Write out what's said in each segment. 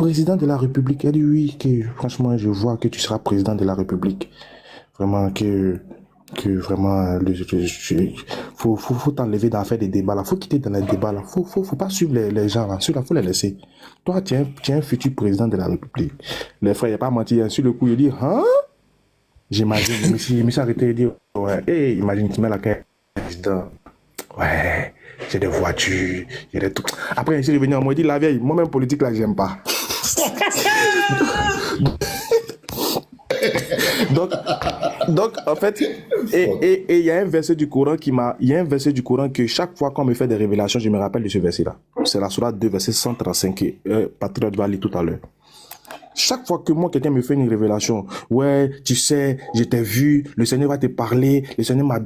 président de la République. Elle dit oui, que franchement, je vois que tu seras président de la République. Vraiment, que vraiment, faut t'enlever d'en faire des débats là. Faut quitter dans les débats là. Faut pas suivre les gens là. Ceux-là, faut les laisser. Toi, tu es un futur président de la République. Les frères, il n'y a pas menti. Sur le coup, il dit, hein? J'imagine, je me suis arrêté et dit, ouais, hey, imagine, tu mets la carte président. Ouais, j'ai des voitures, j'ai des trucs. Après, je suis revenu à moi, il dit, la vieille, moi-même politique là, j'aime pas. donc, en fait, et il y a un verset du Coran il y a un verset du Coran que chaque fois qu'on me fait des révélations, je me rappelle de ce verset-là. C'est la sourate 2, verset 135, Patriote va lire tout à l'heure. Chaque fois que moi, quelqu'un me fait une révélation, ouais, tu sais, je t'ai vu, le Seigneur va te parler, le Seigneur m'a...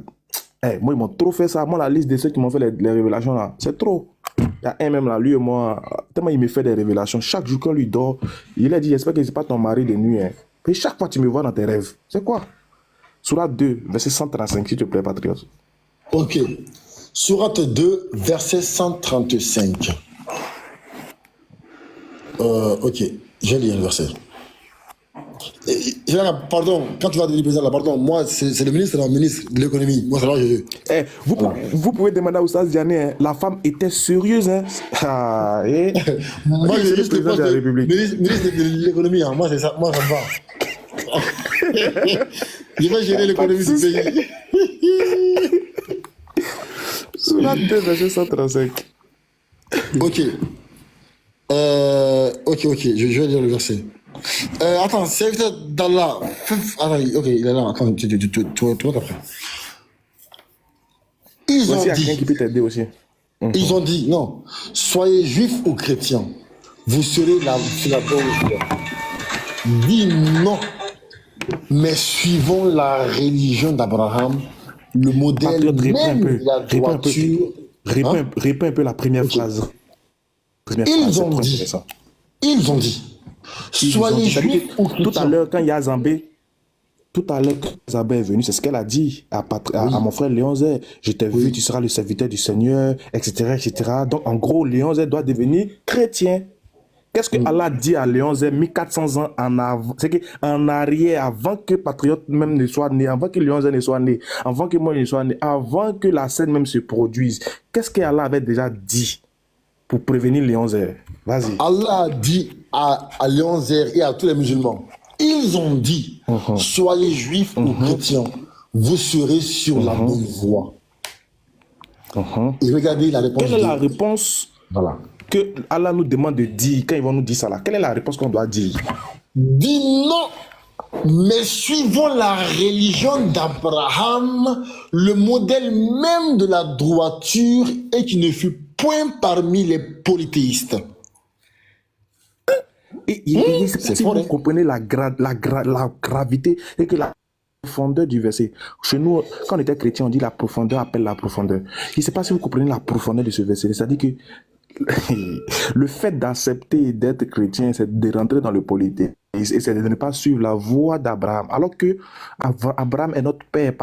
moi, ils m'ont trop fait ça. Moi, la liste de ceux qui m'ont fait les révélations, là, c'est trop. Il y a un même là, lui et moi, tellement il me fait des révélations. Chaque jour, quand lui dort, il a dit, j'espère que c'est pas ton mari de nuit. Hein. Et chaque fois, tu me vois dans tes rêves. C'est quoi? Sourate 2, verset 135, s'il te plaît, patriote. Ok. Sourate 2, verset 135. Ok. J'ai lu le verset. Pardon, quand tu vas dire président, pardon, moi, c'est le ministre de l'économie. Moi, c'est là que je... Vous pouvez demander à Oussaz Diané, hein, la femme était sérieuse. Hein. Moi, je suis le président de la République. Ministre de l'économie, hein. Moi, c'est ça. Moi, ça me va. Je vais gérer l'économie du pays. Sur la 2, verset 135. Ok. Ok. Je vais lire le verset. Attends, c'est dans là. Attends, ok, il est là. Attends, tu vois après. Ils ont dit. Qui peut t'aider aussi. Ils ont dit, non, soyez juifs ou chrétiens, vous serez sur la bonne voie. Dis non, mais suivons la religion d'Abraham, le modèle même de la droiture. Réponds un peu la première phrase. Ils ont dit, soyez juifs ou chrétiens. Tout à l'heure, quand il y a Zambé, est venu, c'est ce qu'elle a dit à mon frère Léon Zé. Je t'ai vu, tu seras le serviteur du Seigneur, etc., etc. Donc, en gros, Léon Zé doit devenir chrétien. Qu'est-ce que Allah dit à Léon Zé 1400 ans en avant? C'est qu'en arrière, avant que Patriote même ne soit né, avant que Léon Zé ne soit né, avant que moi ne sois né, avant que la scène même se produise, qu'est-ce que Allah avait déjà dit pour prévenir Léon Zé? Vas-y. Allah a dit à Léon Zé et à tous les musulmans, ils ont dit, soyez juifs ou chrétiens, vous serez sur la bonne voie. Et regardez la réponse. Quelle est la réponse que Allah nous demande de dire quand ils vont nous dire ça là? Quelle est la réponse qu'on doit dire? Dis non, mais suivons la religion d'Abraham, le modèle même de la droiture, et qui ne fut point parmi les polythéistes. Si vous comprenez la gravité et que la profondeur du verset. Chez nous, quand on était chrétien, on dit la profondeur appelle la profondeur. Je ne sais pas si vous comprenez la profondeur de ce verset. C'est-à-dire que le fait d'accepter d'être chrétien, c'est de rentrer dans le polythéisme et c'est de ne pas suivre la voie d'Abraham. Alors que Abraham est notre père,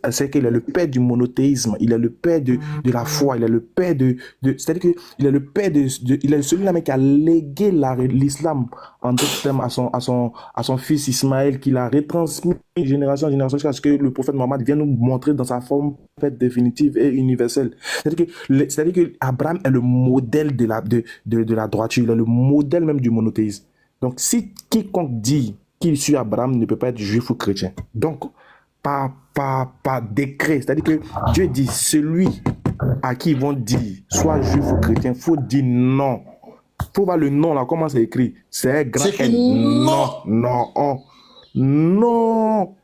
c'est qu'il est le père du monothéisme, il est le père de la foi, il est le père c'est-à-dire qu'il est le père il est celui-là qui a légué l'islam en d'autres termes à son fils Ismaël, qu'il a retransmis génération en génération jusqu'à ce que le prophète Mohammed vienne nous montrer dans sa forme définitive et universelle. C'est-à-dire que Abraham est le modèle de la droiture, il est le modèle même du monothéisme. Donc, si quiconque dit qu'il suit Abraham ne peut pas être juif ou chrétien. Donc, par décret, c'est-à-dire que Dieu dit, celui à qui ils vont dire, soit juif ou chrétien, il faut dire non. Il faut voir le nom là, comment c'est écrit. C'est grand N. Non.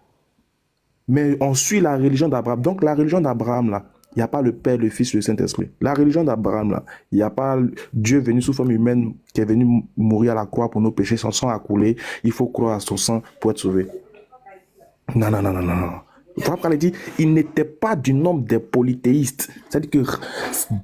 Mais on suit la religion d'Abraham. Donc, la religion d'Abraham là, il n'y a pas le Père, le Fils, le Saint-Esprit. La religion d'Abraham, là, il n'y a pas Dieu venu sous forme humaine qui est venu mourir à la croix pour nos péchés. Son sang a coulé. Il faut croire à son sang pour être sauvé. Non. Le prophète dit, il n'était pas du nombre des polythéistes. C'est-à-dire que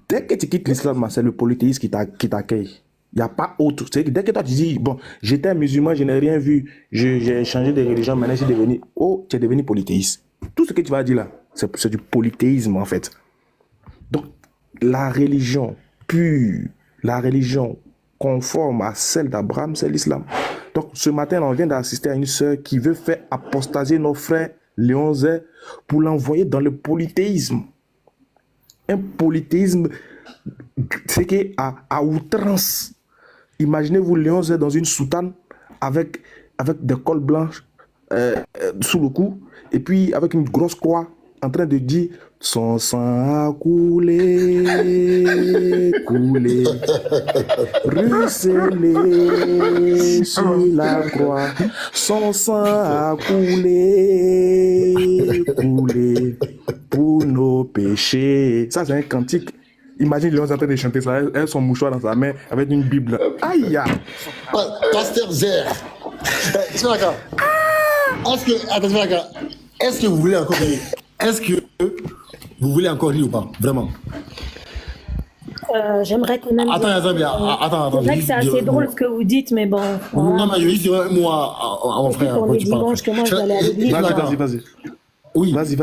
dès que tu quittes l'islam, c'est le polythéiste qui t'accueille. Il n'y a pas autre. C'est-à-dire que dès que toi tu dis, bon, j'étais un musulman, je n'ai rien vu, j'ai changé de religion, maintenant tu es devenu polythéiste. Tout ce que tu vas dire là, c'est du polythéisme en fait. Donc, la religion pure, la religion conforme à celle d'Abraham, c'est l'islam. Donc ce matin, on vient d'assister à une sœur qui veut faire apostasier nos frères Léon Zé pour l'envoyer dans le polythéisme. Un polythéisme, c'est qu'à outrance. Imaginez-vous Léon Zé dans une soutane avec des cols blanches sous le cou et puis avec une grosse croix en train de dire son sang a coulé, coulé, ruisselé sur la croix, son sang a coulé, coulé pour nos péchés. Ça, c'est un cantique. Imagine Léon en train de chanter ça, elle a son mouchoir dans sa main avec une Bible. Aïe! Pasteur Zer, tu vois d'accord? Attention, d'accord. Est-ce que vous voulez encore rire? Est-ce que vous voulez encore rire ou pas? Vraiment? J'aimerais quand même. Attends. C'est vrai que c'est assez drôle ce que vous dites, mais bon. Non, mais je dis moi à mon frère. Pour les dimanches que moi je vais aller à l'église. Vas-y. Oui. Vas-y.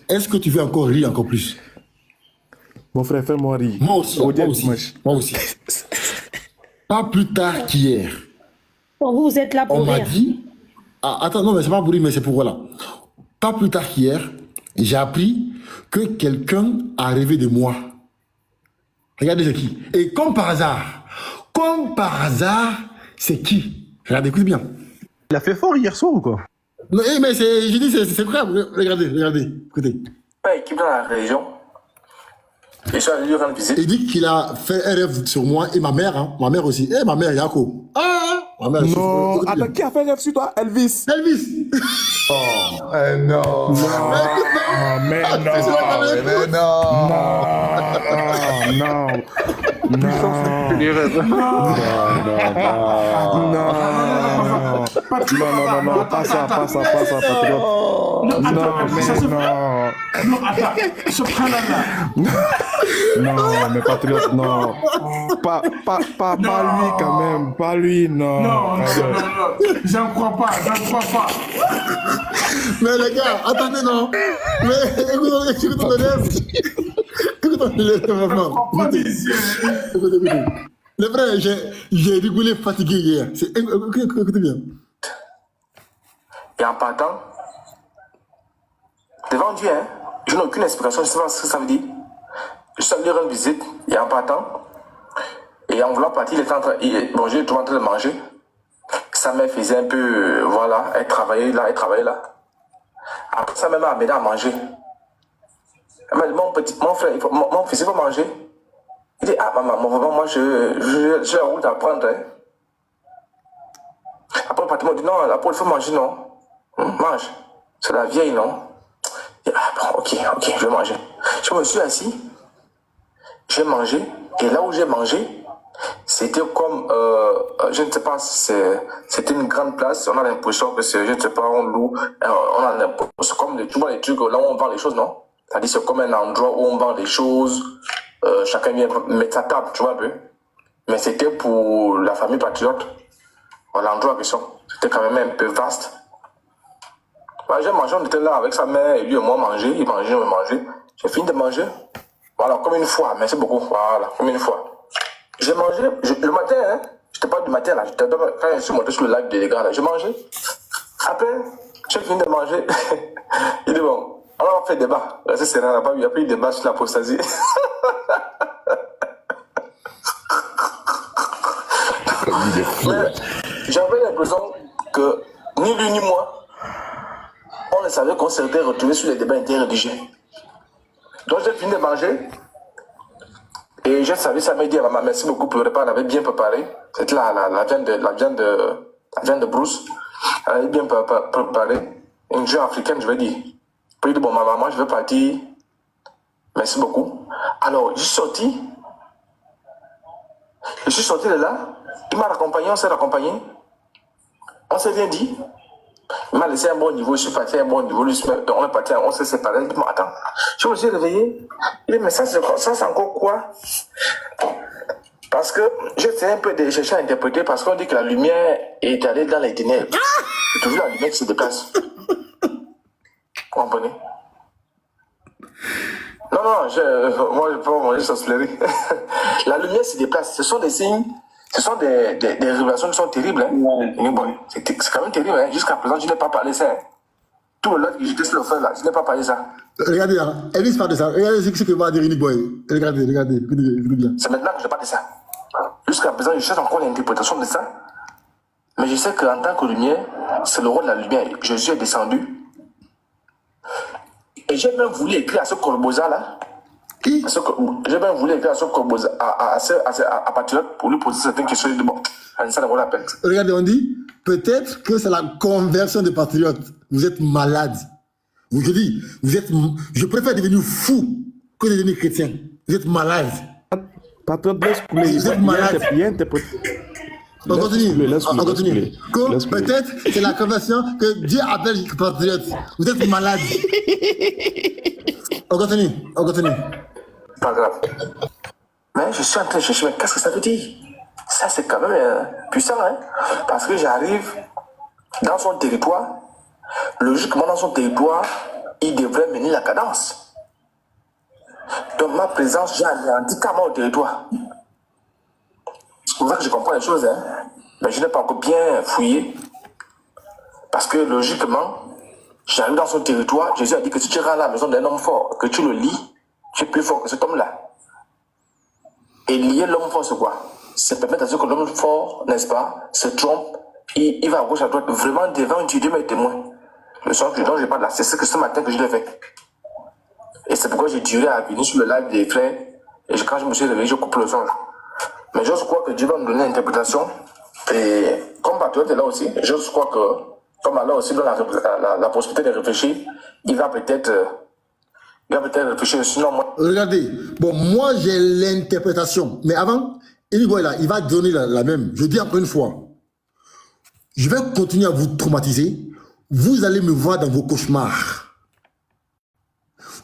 Est-ce que tu veux encore rire encore plus? Mon frère, fais-moi rire. Moi aussi. Pas plus tard qu'hier. Bon, vous êtes là pour On m'a rire. dit. Attends, non, mais c'est pas pour rire, mais c'est pour voilà. Pas plus tard qu'hier, j'ai appris que quelqu'un a rêvé de moi. Regardez c'est qui. Et comme par hasard, c'est qui? Regardez, écoutez bien. Il a fait fort hier soir ou quoi? Non, mais j'ai dit, c'est incroyable. Regardez, écoutez. Pas équipe dans la région. Et je suis allé lui rendre visite. Il dit qu'il a fait un rêve sur moi et ma mère, hein. Ma mère aussi. Et ma mère, Yako. Ma mère, Non, attends, qui a fait rêve sur toi? Elvis. Non. Mais non. Non, pas ça, patriote. Non, mais patriote, non. Pas lui quand même, pas lui, non. Non, j'en crois pas. Mais les gars, attendez, non. Mais écoutez le rêve. Écoutez le rêve maintenant. Écoutez. Les frères, j'ai rigolé fatigué hier. Écoutez bien. Et en partant, devant Dieu, hein, je n'ai aucune explication, je ne sais pas ce que ça veut dire. Je suis allé lui rendre visite, et en partant, et en voulant partir, il était en train, bon, j'ai tout en train de manger. Sa mère faisait un peu, voilà, elle travaillait là. Après, sa mère m'a amené à manger. Elle m'a dit, mon frère, mon fils, il faut manger. Il dit, maman, moi, j'ai la route à prendre. Hein. Après, le patron m'a dit, non, la peau, il faut manger, non. Mange. C'est la vieille, non? Et, bon, ok, je vais manger. Je me suis assis, j'ai mangé, et là où j'ai mangé, c'était comme, je ne sais pas, c'était une grande place, on a l'impression que c'est, je ne sais pas, on loue, c'est comme tu vois les trucs, là où on vend les choses, non? C'est-à-dire c'est comme un endroit où on vend des choses, chacun vient mettre sa table, tu vois un peu. Mais c'était pour la famille patriote, l'endroit en question, c'était quand même un peu vaste. Bah, j'ai mangé, on était là avec sa mère, et lui et moi manger, il mangeait, on mangeait. J'ai fini de manger. Voilà, comme une fois, merci beaucoup. Voilà, comme une fois. J'ai mangé, le matin, hein, je te parle du matin là, quand je suis monté sur le lac des gars là, j'ai mangé. Après, j'ai fini de manger. Il dit bon, alors on fait débat. Là, c'est là, il n'y a pas eu débat sur l'apostasie. J'avais l'impression que ni lui ni moi, on ne savait qu'on s'était retrouvé sur les débats interreligieux. Donc j'ai fini de manger et je savais, ça m'a dit, maman, merci beaucoup pour le repas, elle avait bien préparé. C'était la viande de brousse, elle avait bien préparé. Une jeune africaine, je vais dire. Puis il dit, bon, maman, je vais partir. Merci beaucoup. Alors, je suis sorti de là, il m'a raccompagné, on s'est raccompagné. On s'est bien dit. Il m'a laissé un bon niveau, je suis parti à un bon niveau, on est parti, on s'est séparés. Il dit, attends, je me suis réveillé. Il dit, mais ça c'est encore quoi? Parce que j'essaie un peu de chercher à interpréter, parce qu'on dit que la lumière est allée dans les ténèbres. C'est toujours la lumière qui se déplace. Vous comprenez? Non, moi je peux pas manger sans fleurir. La lumière se déplace, ce sont des signes Ce sont des révélations qui sont terribles. Hein. Mais bon, c'est quand même terrible. Hein. Jusqu'à présent, je n'ai pas parlé ça. Hein. Tout le lot que j'étais sur le feu là, je n'ai pas parlé ça. Regardez, hein, Elvis parle de ça. Regardez ce que va dire Unique Boy. Regardez, écoutez bien. C'est maintenant que je parle de ça. Jusqu'à présent, je cherche encore l'interprétation de ça. Mais je sais qu'en tant que lumière, c'est le rôle de la lumière. Jésus est descendu. Et j'ai même voulu écrire à ce Corboza là. Qui? J'ai même voulu écrire à ce Corboza, à Patriote, pour lui poser certaines questions. Je dis bon, ça ne vaut la peine. Regardez, on dit, peut-être que c'est la conversion des patriotes. Vous êtes malade. Je dis, je préfère devenir fou que de devenir chrétien. Vous êtes malade. Patriote, laisse couler. Vous êtes malade. On continue. On continue. Peut-être c'est la conversion que Dieu appelle patriote. Vous êtes malade. On continue. Pas grave. Mais je suis en train de chercher, mais qu'est-ce que ça veut dire? Ça, c'est quand même puissant, hein? Parce que j'arrive dans son territoire. Logiquement, dans son territoire, il devrait mener la cadence. Donc, ma présence, j'ai anéanti carrément au territoire. C'est pour ça que je comprends les choses, hein? Mais je n'ai pas encore bien fouillé. Parce que, logiquement, j'arrive dans son territoire. Jésus a dit que si tu rentres à la maison d'un homme fort, que tu le lis, tu es plus fort que cet homme-là. Et lier l'homme fort, c'est quoi? C'est permettre à ce que l'homme fort, n'est-ce pas, se trompe. Il va à gauche, à droite, vraiment devant une Dieu, mes témoins. Le soir dont je parle là, c'est ce que ce matin que je l'ai fait. Et c'est pourquoi j'ai duré à venir sur le live des frères. Et quand je me suis réveillé, je coupe le son. Mais je crois que Dieu va me donner l'interprétation. Et comme Patriote est là aussi, je crois que, comme Allah aussi donne la possibilité de réfléchir, il va peut-être réfléchir. Sinon, moi. Regardez, bon, moi j'ai l'interprétation. Mais avant, il va donner la même. Je dis encore une fois, je vais continuer à vous traumatiser. Vous allez me voir dans vos cauchemars.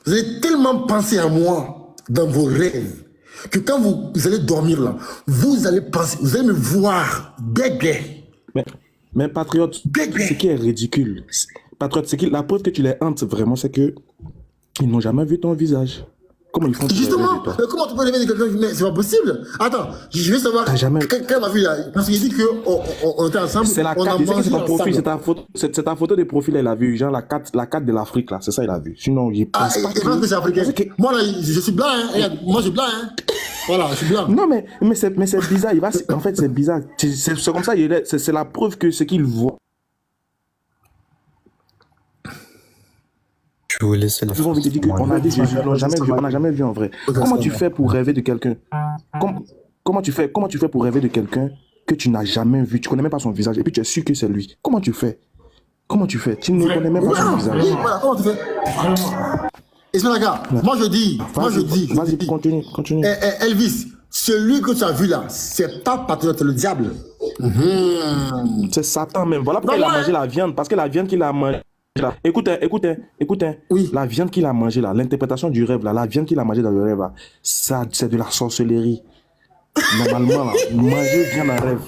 Vous allez tellement penser à moi dans vos rêves que quand vous allez dormir là, vous allez me voir bébé. Mais Patriote, ce qui est ridicule, Patriote, la preuve que tu les hantes vraiment, c'est que ils n'ont jamais vu ton visage. Comment ils font pour justement, comment tu peux rêver de quelqu'un? Mais c'est pas possible. Attends, je veux savoir. Quand m'a vu là, parce qu'il dit qu'on était ensemble. C'est la carte, c'est ton profil, c'est ta photo de profil, elle a vu, genre la carte de l'Afrique là, c'est ça, il a vu. Sinon, il pense pas. Et que c'est africain. Moi là, je suis blanc, hein. Moi je suis blanc, hein. Voilà, je suis blanc. Non, mais c'est bizarre. En fait, c'est bizarre. C'est comme ça, c'est la preuve que ce qu'il voit. Je vous laisse la On a dit Jésus, on n'a jamais vu en vrai. Comment tu fais pour rêver de quelqu'un? Comment tu fais pour rêver de quelqu'un que tu n'as jamais vu? Tu connais même pas son visage et puis tu es sûr que c'est lui. Comment tu fais? Tu ne connais même pas son visage. Voilà, comment tu fais? Ismaël, moi je dis. Vas-y, continue. Elvis, celui que tu as vu là, c'est pas Patriote, c'est le diable. C'est Satan même. Voilà pourquoi il a mangé la viande. Parce que la viande qu'il a mangée. Écoutez. Oui. La viande qu'il a mangée là, l'interprétation du rêve là, la viande qu'il a mangée dans le rêve là, ça c'est de la sorcellerie. Normalement là, manger viande en rêve.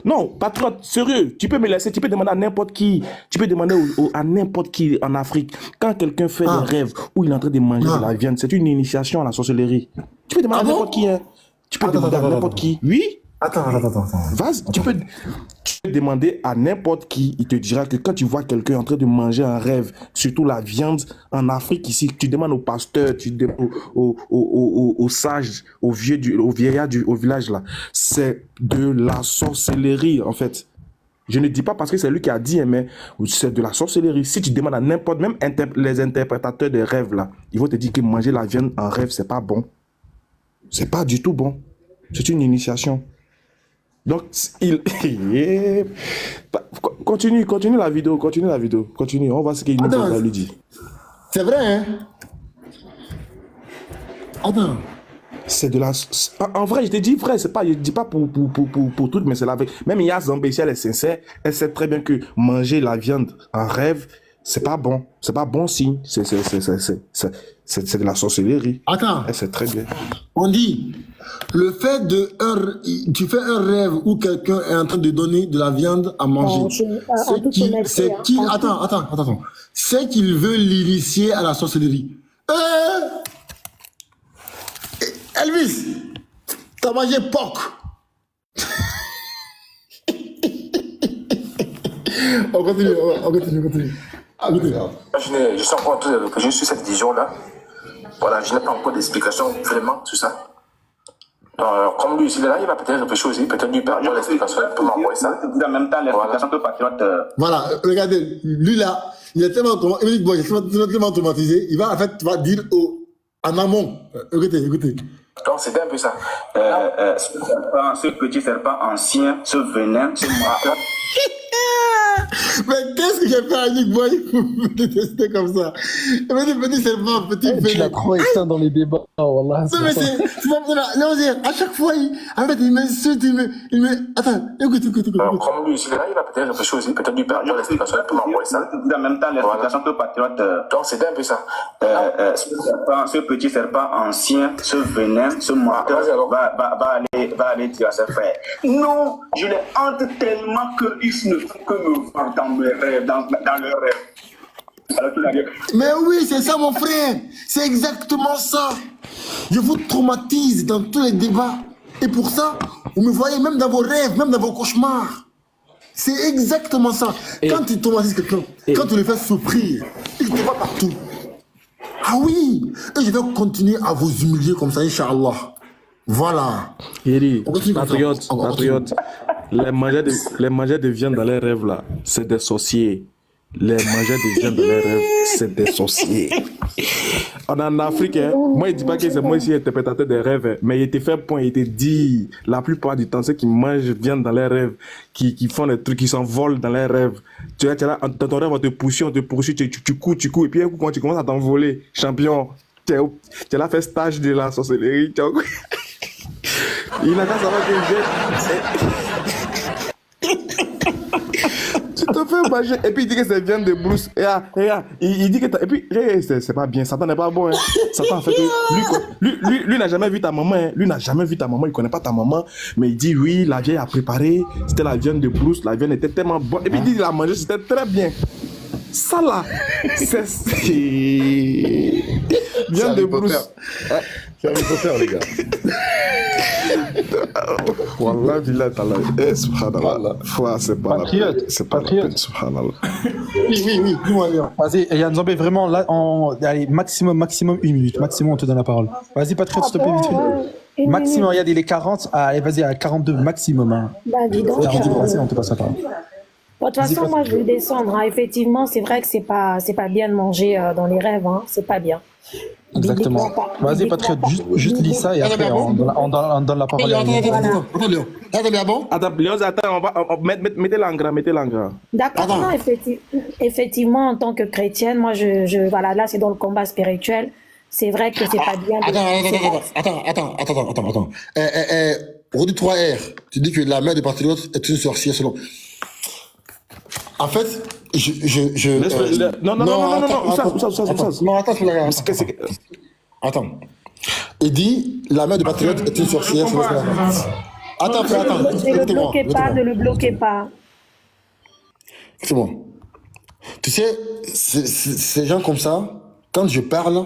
Non, Patriote, sérieux, tu peux me laisser, tu peux demander à n'importe qui, tu peux demander à n'importe qui en Afrique, quand quelqu'un fait des rêves où il est en train de manger de la viande, c'est une initiation à la sorcellerie. Tu peux demander à n'importe qui, hein. Tu peux demander à n'importe qui. Oui. Attends. Vas-y, tu peux demander à n'importe qui, il te dira que quand tu vois quelqu'un en train de manger un rêve, surtout la viande en Afrique ici, tu demandes au pasteur, tu demandes aux sages, aux vieillards au village là, c'est de la sorcellerie en fait. Je ne dis pas parce que c'est lui qui a dit, mais c'est de la sorcellerie. Si tu demandes à n'importe, même les interprétateurs de rêves là, ils vont te dire que manger la viande en rêve, c'est pas bon. C'est pas du tout bon. C'est une initiation. Donc, continue la vidéo, continue, on va voir ce qu'il nous va lui dire. C'est vrai, hein? Attends. C'est de la... En vrai, je te dis vrai, c'est pas, je dis pas pour tout, mais c'est la vraie. Même Yas Zambé, si elle est sincère, elle sait très bien que manger la viande en rêve, c'est pas bon. C'est pas bon signe. C'est de la sorcellerie. Attends. Elle sait très bien. On dit, le fait tu fais un rêve où quelqu'un est en train de donner de la viande à manger. Attends. C'est qu'il veut l'initier à la sorcellerie. Elvis, t'as mangé porc. On continue, on continue. Écoutez. Je suis encore en train de réfléchir sur cette vision-là. Voilà, je n'ai pas encore d'explication vraiment sur ça. Alors, comme lui, il est là, il va peut-être réfléchir aussi, peut-être lui perdre l'explication, il peut m'envoyer ça. En même temps, l'explication que Patriote. Voilà, regardez, lui là, il est tellement traumatisé, il va en fait dire en amont. Écoutez. Donc, c'était un peu ça. Ce petit serpent ancien, ce venin, ce marteau. Mais qu'est-ce que j'ai fait à Nick Boy pour me détester comme ça? Il m'a dit petit serpent, petit Tu l'as venin. trop éteint dans les débats. Oh, wallah, Non, mais c'est pas non, à chaque fois, il m'insulte, il me. Attends, écoute. Alors, comme lui, il est là, il va peut-être réfléchir aussi, peut-être lui perdre l'explication, il peut m'envoyer ça. En même temps, l'explication que Patriote. Donc, c'était un peu ça. Ce petit serpent ancien, ce venin, ce marteau, va aller dire à ses frères. Non, je les hante tellement qu'ils ne font que me voir dans mes rêves, dans leurs rêves. Alors qu'il a dit, Mais oui, c'est ça, mon frère. C'est exactement ça. Je vous traumatise dans tous les débats. Et pour ça, vous me voyez même dans vos rêves, même dans vos cauchemars. C'est exactement ça. Quand tu traumatises quelqu'un, quand tu le fais souffrir, il te va partout. Ah oui. Et je vais continuer à vous humilier comme ça, Inch'Allah. Voilà. Yeri, On continue comme ça. patriote, les mangeurs de viande dans les rêves là, c'est des sorciers. Les mangeurs de viande dans les rêves, c'est des sorciers. On est en Afrique, hein. Moi, il dit pas que c'est moi ici interprétateur des rêves, hein. Mais il te fait point, il te dit, la plupart du temps, ceux qui mangent viande dans les rêves, qui font des trucs, qui s'envolent dans les rêves. Tu vois, là, dans ton rêve, on te poursuit, tu cours, et puis un coup, quand tu commences à t'envoler, champion, tu as là fait stage de la sorcellerie, tu vois. Il a qu'à savoir que tu te fais manger. Et puis il dit que c'est viande de brousse. Il dit que et puis c'est pas bien. Satan n'est pas bon. Hein. Satan en fait lui n'a jamais vu ta maman. Hein. Lui n'a jamais vu ta maman. Il connaît pas ta maman. Mais il dit oui, la vieille a préparé. C'était la viande de brousse. La viande était tellement bonne. Et puis il dit qu'il a mangé. C'était très bien. Ça là, c'est viande de brousse. C'est un hypothèse, les gars. Wallah, billah, ta'ala. Subhanallah. Foi, c'est pas Patriote, c'est pas patriote. Subhanallah. Oui, dis-moi, Léon. Vas-y, Yann Zambé, vraiment, là, allez, maximum 1 minute. Maximum, on te donne la parole. Vas-y, Patriote, s'il te plaît, vite fait. Une Maximum, minute. regarde, il est 40. Allez, vas-y, à 42, maximum. Hein. Bah, dis donc. Et après, passer, on te passe la parole. Bon, de toute façon, moi, je vais descendre. Hein. Effectivement, c'est vrai que c'est pas bien de manger dans les rêves. Hein. C'est pas bien. Exactement. Vas-y, Patriote, juste lis ça et après, on donne la parole à Yann. Attends, Léon. Attends, Léon, bon? Attends, Léon, mettez-la en gras, D'accord. Attends. Non, effectivement, en tant que chrétienne, moi, voilà, là, c'est dans le combat spirituel. C'est vrai que c'est pas bien. Attends. Rodi 3R, tu dis que la mère de Patriote est une sorcière selon. En fait, Non, Attends. Il dit, la mère de Patriote est une sorcière selon. Attends. Ne le bloquez pas. C'est bon. Tu sais, ces gens comme ça, quand je parle,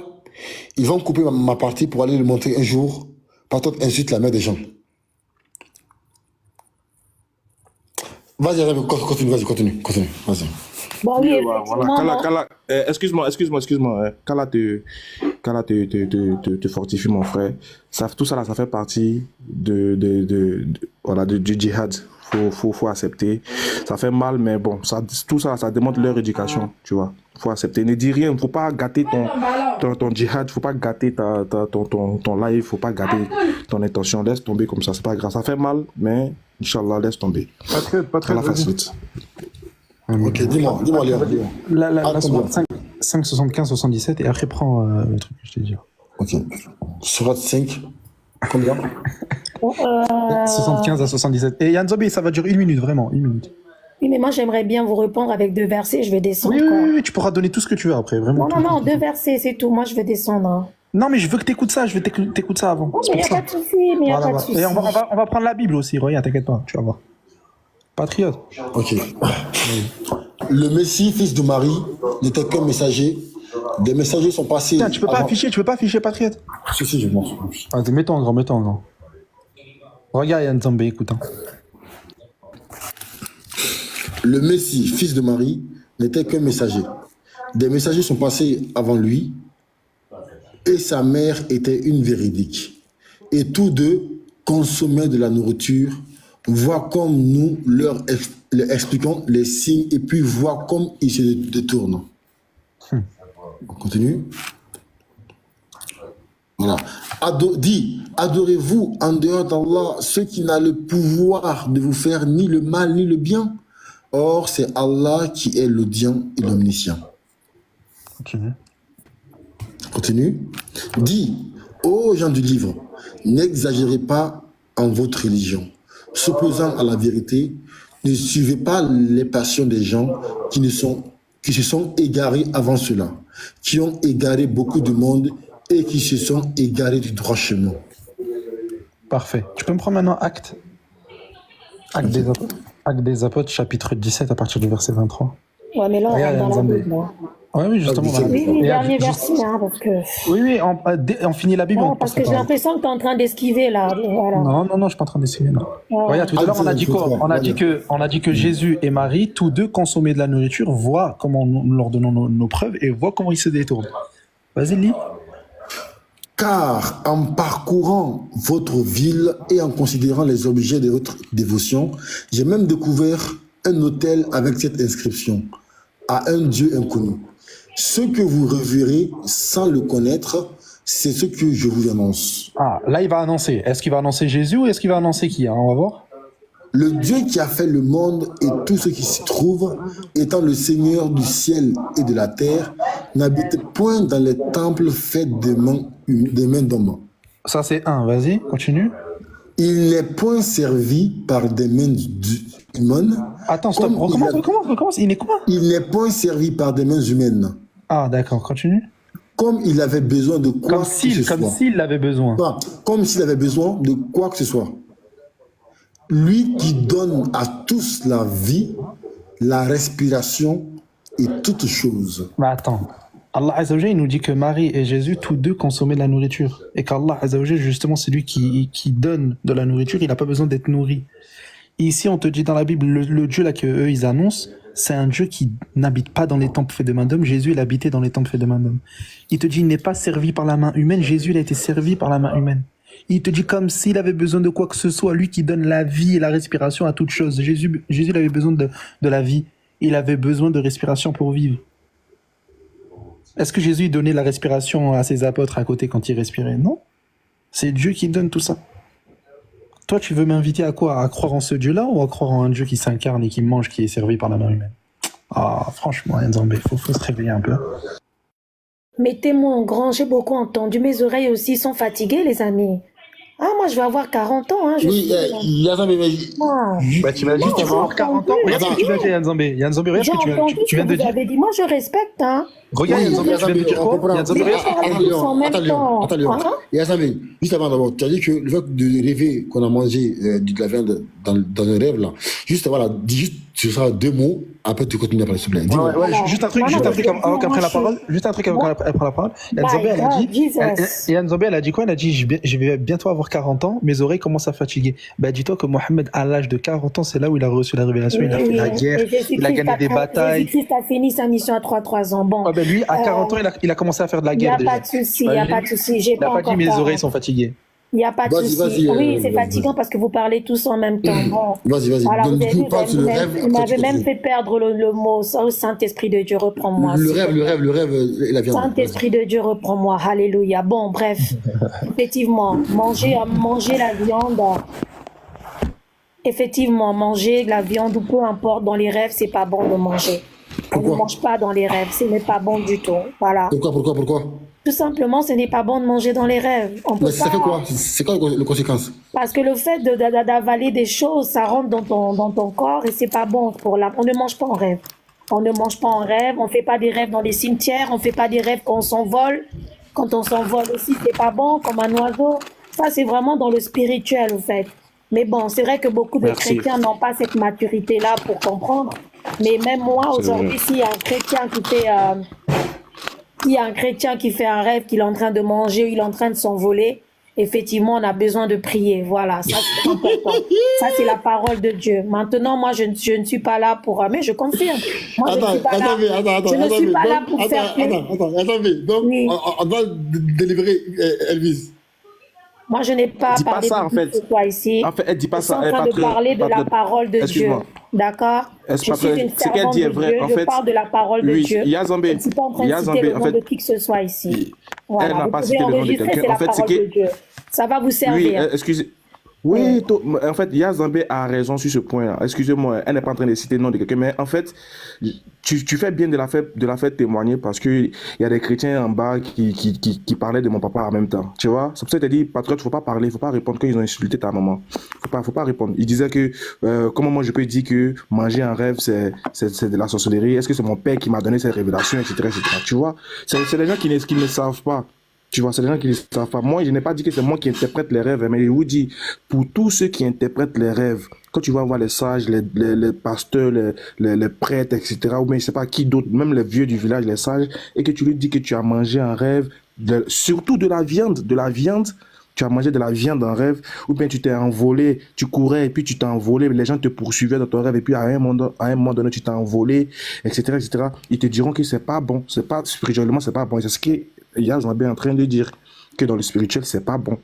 ils vont couper ma partie pour aller le montrer un jour. Patriote insulte la mère des gens. Vas-y, continue. Vas-y. Bon, oui, Voilà. Kala, excuse-moi. Kala te fortifie, mon frère. Tout ça, là, ça fait partie du djihad. Faut accepter. Ça fait mal, mais bon, tout ça, ça démontre leur éducation, tu vois. Faut accepter. Ne dis rien. Faut pas gâter ton djihad. Faut pas gâter ton life. Faut pas gâter ton intention. Laisse tomber comme ça. C'est pas grave. Ça fait mal, mais Inch'Allah, laisse tomber. Patriote, Allah vas-y. facilite. Ok, dis-moi, Léon. La sourate 5, 75, 77 et après prends le truc que je t'ai dit. Ok. Surat 5. Combien 75 à 77. Et Yann Zambé, ça va durer 1 minute, vraiment, 1 minute. Oui, mais moi, j'aimerais bien vous répondre avec 2 versets. Je vais descendre. Oui, quoi. oui, tu pourras donner tout ce que tu veux après, vraiment. Non, 2 versets, c'est tout. Moi, je vais descendre. Hein. Non, mais je veux que t'écoutes ça, je veux t'écoutes ça avant. Non, C'est mais il pour n'y a ça. pas de souci. Voilà. Et on va prendre la Bible aussi, regarde, t'inquiète pas, tu vas voir. Patriote. Ok. Le Messie, fils de Marie, n'était qu'un messager. Des messagers sont passés. Tiens, tu peux pas afficher Patriote. Si, je m'en fous. Vas-y, mets-toi en grand. Regarde Yann Zambé, écoute. Hein. le Messie, fils de Marie, n'était qu'un messager. Des messagers sont passés avant lui et sa mère était une véridique. Et tous deux consommaient de la nourriture, voient comme nous leur expliquons les signes et puis voient comme ils se détournent. On continue. Voilà. Dit, adorez-vous en dehors d'Allah ceux qui n'ont le pouvoir de vous faire ni le mal ni le bien. Or, c'est Allah qui est l'audient et l'omniscient. Continue. Dit, ô gens du livre, n'exagérez pas en votre religion. S'opposant à la vérité, ne suivez pas les passions des gens qui se sont égarés avant cela, qui ont égaré beaucoup de monde et qui se sont égarés du droit chemin. Parfait. Tu peux me prendre maintenant Acte des Apôtres, chapitre 17, à partir du verset 23. Ouais, mais là, on rentre dans la Bible. Oui, justement. Oui, dernier verset, parce que... Oui, on finit la Bible. Non, parce que j'ai l'impression que tu es en train d'esquiver, là. Voilà. Non, je ne suis pas en train d'esquiver, non. Regarde, tout à l'heure, on a dit quoi? On a dit que Jésus et Marie, tous deux consommaient de la nourriture, voient comment nous leur donnons nos preuves et voient comment ils se détournent. Vas-y, lis. Car en parcourant votre ville et en considérant les objets de votre dévotion, j'ai même découvert un autel avec cette inscription à un Dieu inconnu. Ce que vous reverrez sans le connaître, c'est ce que je vous annonce. Ah, là, il va annoncer. Est-ce qu'il va annoncer Jésus ou est-ce qu'il va annoncer qui, hein? On va voir. Le Dieu qui a fait le monde et tout ce qui s'y trouve, étant le Seigneur du ciel et de la terre, n'habite point dans les temples faits des mains d'hommes. Ça, c'est un. Vas-y, continue. Il n'est point servi par des mains humaines. Attends, stop. Recommence. Il n'est quoi? Il n'est point servi par des mains humaines. Ah, d'accord. Continue. Comme il avait besoin de quoi que ce soit. Comme s'il avait besoin. Enfin, comme s'il avait besoin de quoi que ce soit. Lui qui donne à tous la vie, la respiration et toutes choses. Mais attends. Allah Azzawajal, il nous dit que Marie et Jésus, tous deux consommaient de la nourriture. Et qu'Allah Azzawajal, justement, c'est lui qui donne de la nourriture, il n'a pas besoin d'être nourri. Et ici, on te dit dans la Bible, le Dieu là qu'eux, ils annoncent, c'est un Dieu qui n'habite pas dans les temples faits de main d'homme. Jésus, il habitait dans les temples faits de main d'homme. Il te dit, il n'est pas servi par la main humaine. Jésus, il a été servi par la main humaine. Il te dit comme s'il avait besoin de quoi que ce soit, lui qui donne la vie et la respiration à toute chose. Jésus il avait besoin de la vie. Il avait besoin de respiration pour vivre. Est-ce que Jésus donnait la respiration à ses apôtres à côté quand il respirait? Non. C'est Dieu qui donne tout ça. Toi, tu veux m'inviter à quoi? À croire en ce Dieu-là ou à croire en un Dieu qui s'incarne et qui mange, qui est servi par la main humaine? Ah, franchement, Nzambé, faut se réveiller un peu. Mettez-moi en grand, j'ai beaucoup entendu. Mes oreilles aussi sont fatiguées, les amis. Ah, moi, je vais avoir 40 ans. Hein, Oui, Nzambé, bah, tu vas juste avoir 40 ans. Regarde ce que tu viens de dire, Nzambé. Nzambé, regarde ce que tu viens de dire. Vous avez dit, moi, je respecte. Hein. Regarde, Nzambé, tu viens de dire quoi? Nzambé, juste avant d'abord, tu as dit que le fait de rêver qu'on a mangé de la viande dans le rêve, là, juste, voilà, dis juste, ce sera 2 mots, après tu continues à parler, s'il te plaît. Ouais, juste un truc avant qu'elle prenne la parole. Juste un truc avant qu'elle prenne la parole. Nzambé, elle a dit quoi? Elle a dit, je vais bientôt avoir 40 ans, mes oreilles commencent à fatiguer. Bah, dis-toi que Mohammed, à l'âge de 40 ans, c'est là où il a reçu la révélation, il a fait la guerre, il a gagné des batailles. Jésus-Christ a fini sa mission à 3 ans. Bon. Ben lui, à 40 ans, il a commencé à faire de la guerre. Il n'y a pas de souci, il n'y a pas de souci. Il n'a pas dit mes oreilles sont fatiguées. Il n'y a pas de souci. Oui, c'est fatigant parce que vous parlez tous en même temps. Bon. Vas-y. Alors, Donc, du coup, parle sur le rêve. Vous m'avez même fait perdre le mot. Oh, Saint-Esprit de Dieu, reprends-moi. Le rêve et la viande. Saint-Esprit de Dieu, reprends-moi. Alléluia. Bon, bref. Effectivement, manger la viande. Effectivement, manger de la viande ou peu importe dans les rêves, c'est pas bon de manger. On ne mange pas dans les rêves, ce n'est pas bon du tout. Voilà. Pourquoi? Tout simplement, ce n'est pas bon de manger dans les rêves. On peut Mais ça fait quoi? C'est quoi les conséquences? Parce que le fait d'avaler des choses, ça rentre dans ton corps et c'est pas bon pour la. On ne mange pas en rêve. On ne mange pas en rêve. On fait pas des rêves dans les cimetières. On fait pas des rêves quand on s'envole. Quand on s'envole aussi, c'est pas bon comme un oiseau. Ça, c'est vraiment dans le spirituel, au fait. Mais bon, c'est vrai que beaucoup de chrétiens n'ont pas cette maturité-là pour comprendre. Mais même moi, aujourd'hui, s'il y a un chrétien qui fait un rêve qu'il est en train de manger ou il est en train de s'envoler effectivement, on a besoin de prier. Voilà, ça c'est important. Ça, c'est la parole de Dieu. Maintenant, moi, je ne suis pas là pour... Mais je confirme. Moi, je ne suis pas là, je ne suis pas là pour faire plaisir. Attendez. Donc, Oui. on doit délivrer Elvis. Moi, je n'ai pas Dis pas parlé ça, en de fait. ce toi ici. En fait, elle dit pas Je suis ça. en train de parler de la parole de Dieu. Excuse-moi. D'accord? Je suis une Ce qu'elle servante dit est de vrai. Dieu. En Je fait, parle de la parole de oui, Dieu. Yazambé. Je ne suis pas en train de citer Yazambé, le en nom fait, de qui que ce soit ici. Voilà. elle n'a Vous pas pouvez cité le nom de enregistrer, quelqu'un. c'est la En fait, c'est parole de que... Dieu. Ça va vous Oui, servir. excusez. Oui, en fait, Yazambé a raison sur ce point-là. Excusez-moi, elle n'est pas en train de citer le nom de quelqu'un, mais en fait, tu fais bien de la faire témoigner parce qu'il y a des chrétiens en bas qui parlaient de mon papa en même temps. Tu vois? C'est pour ça que tu as dit, patriote, faut pas parler, faut pas répondre quand ils ont insulté ta maman. Faut pas répondre. Il disait que, comment moi je peux dire que manger un rêve, c'est de la sorcellerie? Est-ce que c'est mon père qui m'a donné cette révélation, etc., etc. Tu vois? C'est les gens qui ne savent pas. Tu vois, c'est les gens qui ne savent pas. Moi, je n'ai pas dit que c'est moi qui interprète les rêves, mais je vous dis, pour tous ceux qui interprètent les rêves, quand tu vas voir les sages, les pasteurs, les prêtres, etc., ou bien je ne sais pas qui d'autre, même les vieux du village, les sages, et que tu lui dis que tu as mangé un rêve, surtout de la viande, tu as mangé de la viande en rêve, ou bien tu t'es envolé, tu courais et puis tu t'es envolé, les gens te poursuivaient dans ton rêve et puis à un moment donné tu t'es envolé, etc., etc. Ils te diront que c'est pas bon, c'est pas spirituellement, c'est pas bon. C'est ce que Yazambé est en train de dire, que dans le spirituel, c'est pas bon.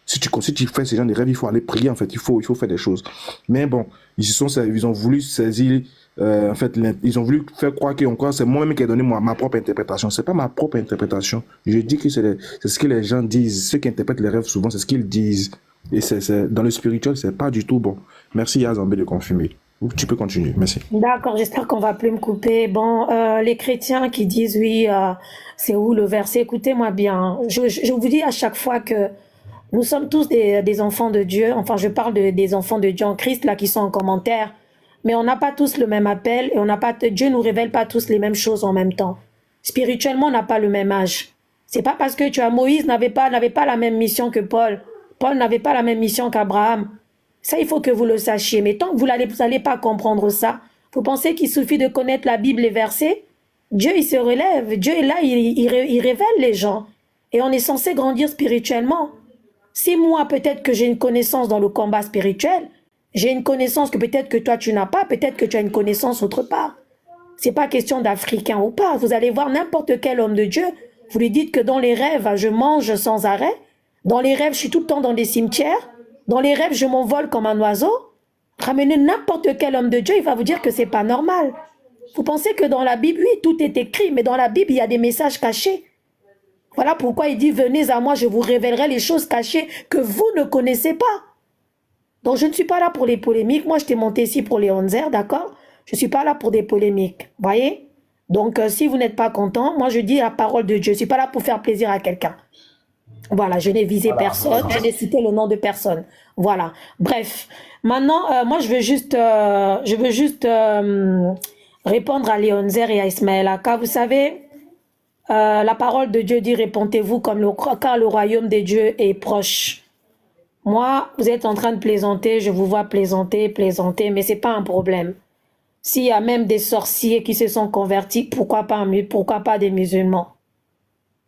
Si tu fais ce genre de rêves, il faut aller prier, en fait, il faut faire des choses. Mais bon, ils ont voulu saisir, en fait, ils ont voulu faire croire que encore c'est moi-même qui ai donné ma propre interprétation. C'est pas ma propre interprétation. Je dis que c'est ce que les gens disent. Ceux qui interprètent les rêves, souvent, c'est ce qu'ils disent. Et dans le spirituel, c'est pas du tout bon. Merci Yazambé de confirmer. Tu peux continuer, merci. D'accord, j'espère qu'on va plus me couper. Bon, les chrétiens qui disent oui, c'est où le verset? Écoutez-moi bien. Je vous dis à chaque fois que nous sommes tous des enfants de Dieu. Enfin, je parle des enfants de Dieu en Christ, là, qui sont en commentaire. Mais on n'a pas tous le même appel et Dieu nous révèle pas tous les mêmes choses en même temps. Spirituellement, on n'a pas le même âge. C'est pas parce que Moïse n'avait pas la même mission que Paul. Paul n'avait pas la même mission qu'Abraham. Ça, il faut que vous le sachiez. Mais tant que vous n'allez pas comprendre ça, vous pensez qu'il suffit de connaître la Bible, les versets? Dieu, il se relève. Dieu est là, il révèle les gens. Et on est censé grandir spirituellement. Si moi, peut-être que j'ai une connaissance dans le combat spirituel, j'ai une connaissance que peut-être que toi, tu n'as pas, peut-être que tu as une connaissance autre part. C'est pas question d'Africain ou pas. Vous allez voir n'importe quel homme de Dieu. Vous lui dites que dans les rêves, je mange sans arrêt. Dans les rêves, je suis tout le temps dans des cimetières. Dans les rêves, je m'envole comme un oiseau. Ramenez n'importe quel homme de Dieu, il va vous dire que c'est pas normal. Vous pensez que dans la Bible, oui, tout est écrit, mais dans la Bible, il y a des messages cachés. Voilà pourquoi il dit, venez à moi, je vous révélerai les choses cachées que vous ne connaissez pas. Donc, je ne suis pas là pour les polémiques. Moi, je t'ai monté ici pour les Honzer, d'accord? Je ne suis pas là pour des polémiques, voyez? Donc, si vous n'êtes pas content, moi, je dis la parole de Dieu. Je ne suis pas là pour faire plaisir à quelqu'un. Voilà, je n'ai visé personne, je n'ai cité le nom de personne. Voilà. Bref, maintenant, moi, je veux juste répondre à Léonzer et à Ismaël Aka. Vous savez, la parole de Dieu dit, répondez-vous car le royaume des dieux est proche. Moi, vous êtes en train de plaisanter, je vous vois plaisanter, mais c'est pas un problème. S'il y a même des sorciers qui se sont convertis, pourquoi pas des musulmans?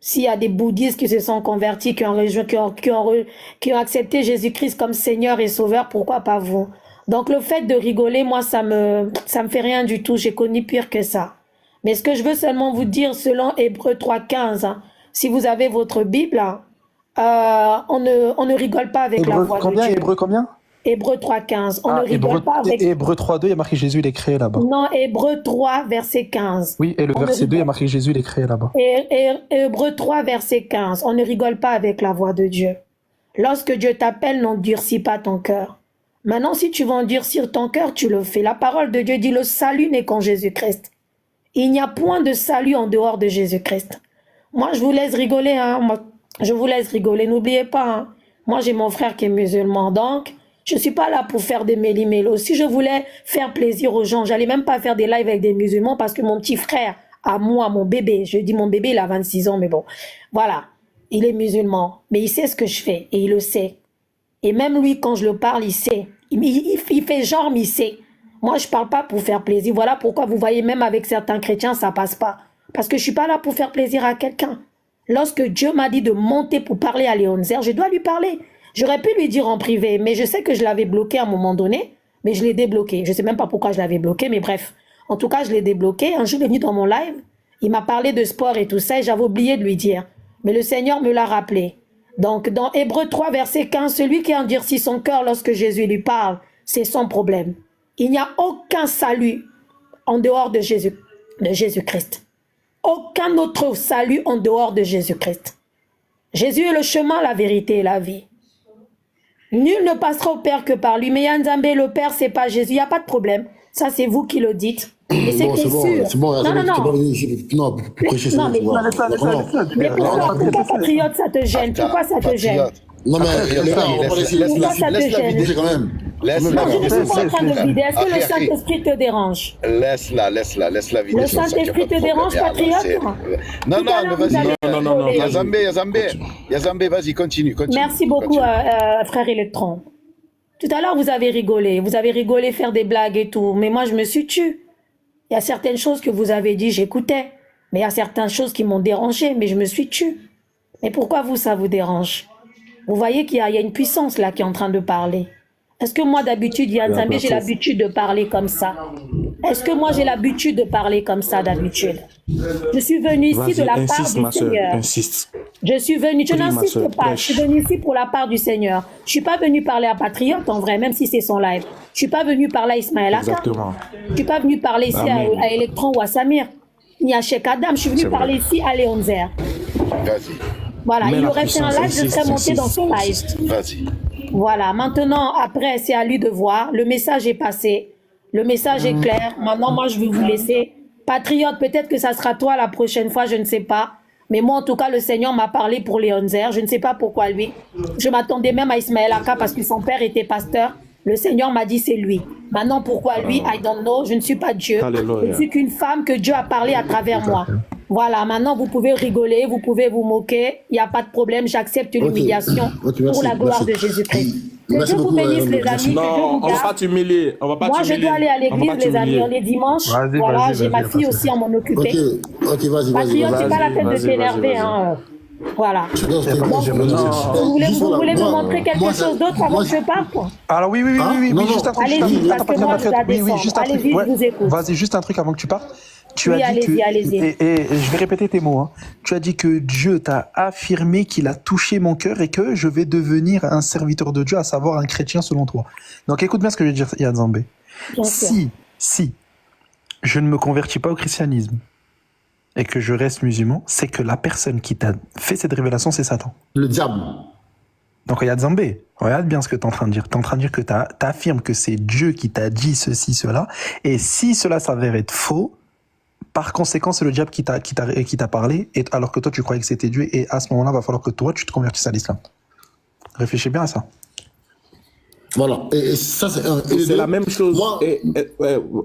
S'il y a des bouddhistes qui se sont convertis, qui ont accepté Jésus-Christ comme Seigneur et Sauveur, pourquoi pas vous? Donc le fait de rigoler, moi, ça me fait rien du tout. J'ai connu pire que ça. Mais ce que je veux seulement vous dire, selon Hébreux 3,15, hein, si vous avez votre Bible, on ne rigole pas avec la voix de Dieu. Hébreux combien? Hébreux 3,15. On ne rigole pas avec... Hébreux 3,2, il y a marqué Jésus, il est créé là-bas. Non, Hébreux 3, verset 15. Oui, et le verset 2, il y a marqué Jésus, il est créé là-bas. Et Hébreux 3, verset 15. On ne rigole pas avec la voix de Dieu. Lorsque Dieu t'appelle, n'endurcis pas ton cœur. Maintenant, si tu veux endurcir ton cœur, tu le fais. La parole de Dieu dit, le salut n'est qu'en Jésus-Christ. Il n'y a point de salut en dehors de Jésus-Christ. Moi, je vous laisse rigoler, hein. Je vous laisse rigoler. N'oubliez pas, hein. Moi, j'ai mon frère qui est musulman, donc... Je ne suis pas là pour faire des méli-mélos. Si je voulais faire plaisir aux gens, j'allais même pas faire des lives avec des musulmans parce que mon petit frère, à moi, mon bébé, je dis mon bébé, il a 26 ans, mais bon, voilà, il est musulman. Mais il sait ce que je fais et il le sait. Et même lui, quand je le parle, il sait. Il fait genre, mais il sait. Moi, je parle pas pour faire plaisir. Voilà pourquoi vous voyez, même avec certains chrétiens, ça passe pas. Parce que je suis pas là pour faire plaisir à quelqu'un. Lorsque Dieu m'a dit de monter pour parler à Léonzer, je dois lui parler. J'aurais pu lui dire en privé, mais je sais que je l'avais bloqué à un moment donné, mais je l'ai débloqué. Je ne sais même pas pourquoi je l'avais bloqué, mais bref. En tout cas, je l'ai débloqué. Un jour, il est venu dans mon live, il m'a parlé de sport et tout ça, et j'avais oublié de lui dire. Mais le Seigneur me l'a rappelé. Donc, dans Hébreux 3, verset 15, celui qui endurcit son cœur lorsque Jésus lui parle, c'est son problème. Il n'y a aucun salut en dehors de Jésus-Christ. Aucun autre salut en dehors de Jésus-Christ. Jésus est le chemin, la vérité et la vie. Nul ne passera au Père que par lui. Mais Yanzambé, le Père, c'est pas Jésus. Il n'y a pas de problème. Ça, c'est vous qui le dites. Et c'est Bon, sûr. c'est bon, Non, non, non. Non, pour prêcher ça. Non, mais pourquoi patriote, ça te gêne? Pourquoi ça te gêne? Non, mais les gars, on va pas laisser Pourquoi ça te gêne? vider quand même. Non, je ne suis pas en train de vider. Est-ce que le Saint-Esprit te dérange? Laisse-la vider. Le Saint-Esprit te dérange, patriote? Non, vas-y. Non. Yazambé, vas-y, continue. Merci beaucoup, frère Electron. Tout à l'heure, vous avez rigolé, faire des blagues et tout, mais moi, je me suis tue. Il y a certaines choses que vous avez dit, j'écoutais, mais il y a certaines choses qui m'ont dérangé, mais je me suis tue. Mais pourquoi vous, ça vous dérange? Vous voyez qu'il y a une puissance là qui est en train de parler. Est-ce que moi, d'habitude, Yanzambé, j'ai l'habitude de parler comme ça? Est-ce que moi, j'ai l'habitude de parler comme ça d'habitude? Je suis venue ici de la part du Seigneur. Insiste. Je suis venue, je n'insiste pas, je suis venue ici pour la part du Seigneur. Je ne suis pas venue parler à Patriote en vrai, même si c'est son live. Je ne suis pas venue parler à Ismaël Aka. Exactement. Je ne suis pas venue parler ici à Electron ou à Samir, ni à Cheikh Adam. Je suis venue parler ici à Léonzer. Vas-y. Voilà, il aurait fait un live, je serais monté dans son live. Vas-y. Voilà, maintenant, après, c'est à lui de voir. Le message est passé. Le message est clair. Maintenant, moi, je vais vous laisser. Patriote, peut-être que ça sera toi la prochaine fois, je ne sais pas. Mais moi, en tout cas, le Seigneur m'a parlé pour Léonzer. Je ne sais pas pourquoi lui. Je m'attendais même à Ismaël Aka parce que son père était pasteur. Le Seigneur m'a dit c'est lui. Maintenant, pourquoi lui? I don't know. Je ne suis pas Dieu. Alléluia. Je suis qu'une femme que Dieu a parlé à travers moi. Voilà, maintenant, vous pouvez rigoler, vous pouvez vous moquer. Il n'y a pas de problème. J'accepte l'humiliation pour la gloire de Jésus-Christ. Que Dieu vous bénisse, les amis. Non, on ne va pas t'humilier. Moi, je dois aller à l'église, les amis. On est dimanche. Voilà, j'ai ma fille aussi à m'en occuper. Ok, vas-y. Patriote, c'est pas la peine de t'énerver. Hein. Voilà. Vous voulez me montrer quelque chose d'autre avant que je parte? Alors oui, juste un truc. Allez-y, parce que moi, je dois descendre. Allez-y, je vous écoute. Vas-y, juste un truc avant que tu partes. Tu as dit allez-y. Et je vais répéter tes mots. Hein. Tu as dit que Dieu t'a affirmé qu'il a touché mon cœur et que je vais devenir un serviteur de Dieu, à savoir un chrétien selon toi. Donc écoute bien ce que je vais dire, Yanzambé. Si je ne me convertis pas au christianisme et que je reste musulman, c'est que la personne qui t'a fait cette révélation, c'est Satan. Le diable. Donc Yanzambé, regarde bien ce que tu es en train de dire. Tu es en train de dire que tu affirmes que c'est Dieu qui t'a dit ceci, cela. Et si cela s'avère être faux, par conséquent, c'est le diable qui t'a parlé, alors que toi, tu croyais que c'était Dieu. Et à ce moment-là, il va falloir que toi, tu te convertisses à l'islam. Réfléchis bien à ça. Voilà. Et ça, c'est la même chose. Moi...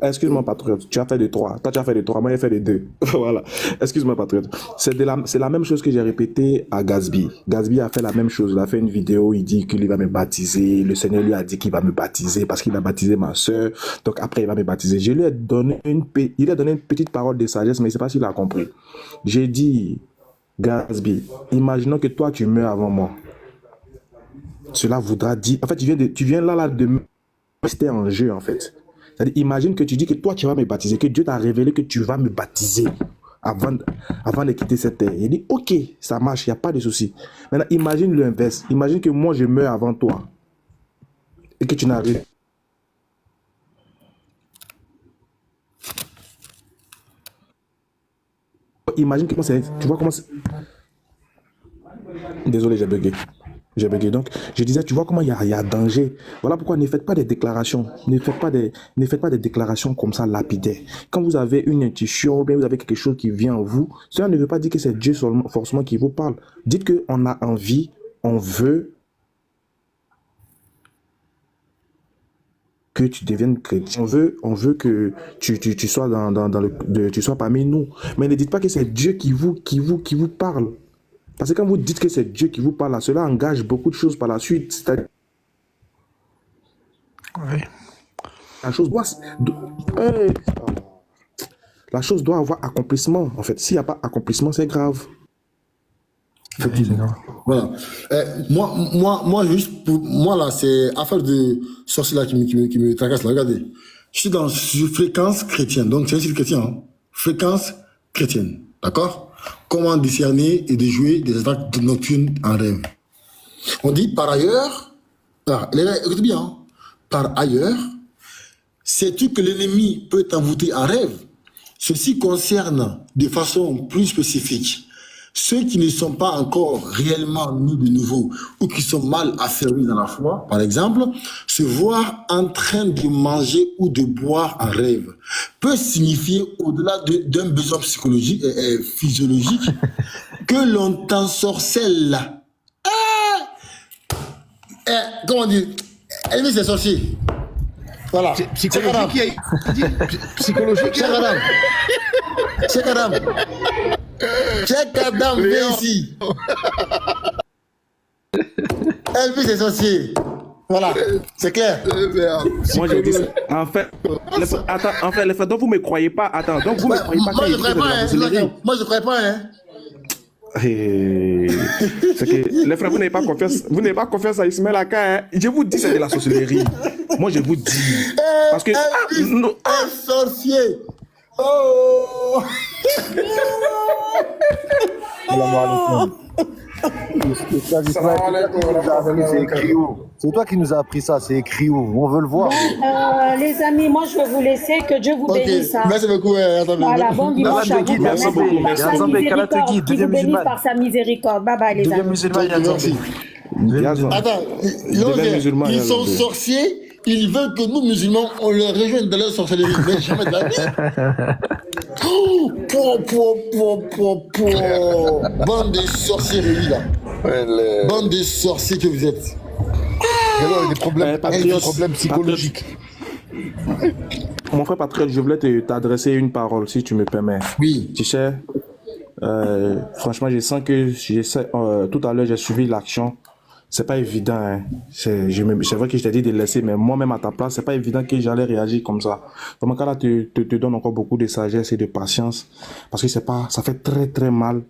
Excuse-moi, patriote. Tu as fait des 3. Toi, tu as fait des 3. Moi, j'ai fait des 2. Voilà. Excuse-moi, patriote. C'est la même chose que j'ai répété à Gatsby. Gatsby a fait la même chose. Il a fait une vidéo. Il dit qu'il va me baptiser. Le Seigneur lui a dit qu'il va me baptiser parce qu'il a baptisé ma soeur. Donc, après, il va me baptiser. Je lui ai donné une petite parole de sagesse, mais je ne sais pas s'il a compris. J'ai dit, Gatsby, imaginons que toi, tu meurs avant moi. Cela voudra dire... En fait, tu viens là de rester en jeu, en fait. C'est-à-dire, imagine que tu dis que toi, tu vas me baptiser, que Dieu t'a révélé que tu vas me baptiser avant de quitter cette terre. Il dit, ok, ça marche, il n'y a pas de souci. Maintenant, imagine l'inverse. Imagine que moi, je meurs avant toi. Et que tu n'arrives... Imagine que moi, tu vois comment c'est... Désolé, j'ai bugué. Donc, je disais, tu vois comment il y a danger. Voilà pourquoi ne faites pas des déclarations. Ne faites pas des déclarations comme ça lapidaires. Quand vous avez une intuition, ou bien vous avez quelque chose qui vient en vous, cela ne veut pas dire que c'est Dieu forcément qui vous parle. Dites qu'on a envie, on veut que tu deviennes chrétien. On veut que tu sois tu sois parmi nous. Mais ne dites pas que c'est Dieu qui vous parle. Parce que quand vous dites que c'est Dieu qui vous parle, cela engage beaucoup de choses par la suite. Oui. La chose doit avoir accomplissement. En fait, s'il n'y a pas accomplissement, c'est grave. Effectivement. Voilà. Moi, juste pour moi là, c'est affaire de sorcier là qui me tracasse là. Regardez, je suis sur fréquence chrétienne, donc c'est un site chrétien. Hein. Fréquence chrétienne, d'accord? Comment discerner et déjouer des attaques nocturnes en rêve. On dit par ailleurs, écoutez bien, hein, par ailleurs, sais-tu que l'ennemi peut t'envoûter en rêve? Ceci concerne de façon plus spécifique ceux qui ne sont pas encore réellement nés de nouveau ou qui sont mal affermis dans la foi, par exemple, se voir en train de manger ou de boire en rêve peut signifier, au-delà d'un besoin psychologique et physiologique, que l'on t'ensorcelle. Comment dire? Ennemi, c'est sorcier. Voilà. Psychologique. Psychologique. Cheikh Adam, viens ici. Elvis est sorcier. Voilà, c'est clair. Moi, je dis ça. En fait, les frères, donc vous me croyez pas. Attends, donc vous me croyez pas. Moi, je ne crois pas, hein. Moi, je ne crois pas, hein. C'est que les frères, vous n'avez pas confiance à Ismaël Aka. Hein. Je vous dis, c'est de la sorcellerie. Moi, je vous dis. Parce que. Un sorcier. Oh. C'est toi qui nous as appris ça, c'est écrit où? On veut le voir. Les amis, moi je vais vous laisser, que Dieu vous bénisse. Hein. Merci beaucoup. Voilà, bon dimanche à vous. Merci beaucoup. Qui vous bénisse par sa miséricorde. Bye bye les amis. Attends, ils sont sorciers. Ils veulent que nous, musulmans, on les rejoigne dans leur sorcellerie. Mais jamais de la vie. Bande de sorciers réunis là. Bande de sorciers que vous êtes. Des problèmes psychologiques. Mon frère Patrick, je voulais t'adresser une parole, si tu me permets. Oui. Tu sais, franchement, je sens que tout à l'heure, j'ai suivi l'action. C'est pas évident, hein. C'est vrai que je t'ai dit de laisser, mais moi-même à ta place, c'est pas évident que j'allais réagir comme ça. Dans mon cas là, te donne encore beaucoup de sagesse et de patience, parce que ça fait très très mal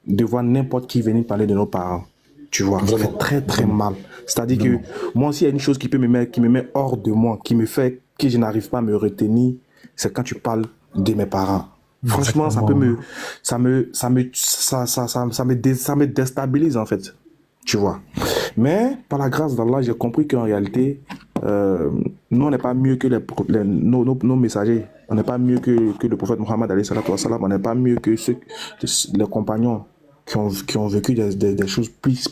de voir n'importe qui venir parler de nos parents. Tu vois, ça fait très très mal. C'est-à-dire que moi aussi, il y a une chose qui me met hors de moi, qui me fait que je n'arrive pas à me retenir, c'est quand tu parles de mes parents. Franchement, ça me déstabilise en fait. Tu vois. Mais par la grâce d'Allah, j'ai compris qu'en réalité, nous, on n'est pas mieux que nos messagers. On n'est pas mieux que le prophète Mohammed, on n'est pas mieux que les compagnons qui ont vécu des choses plus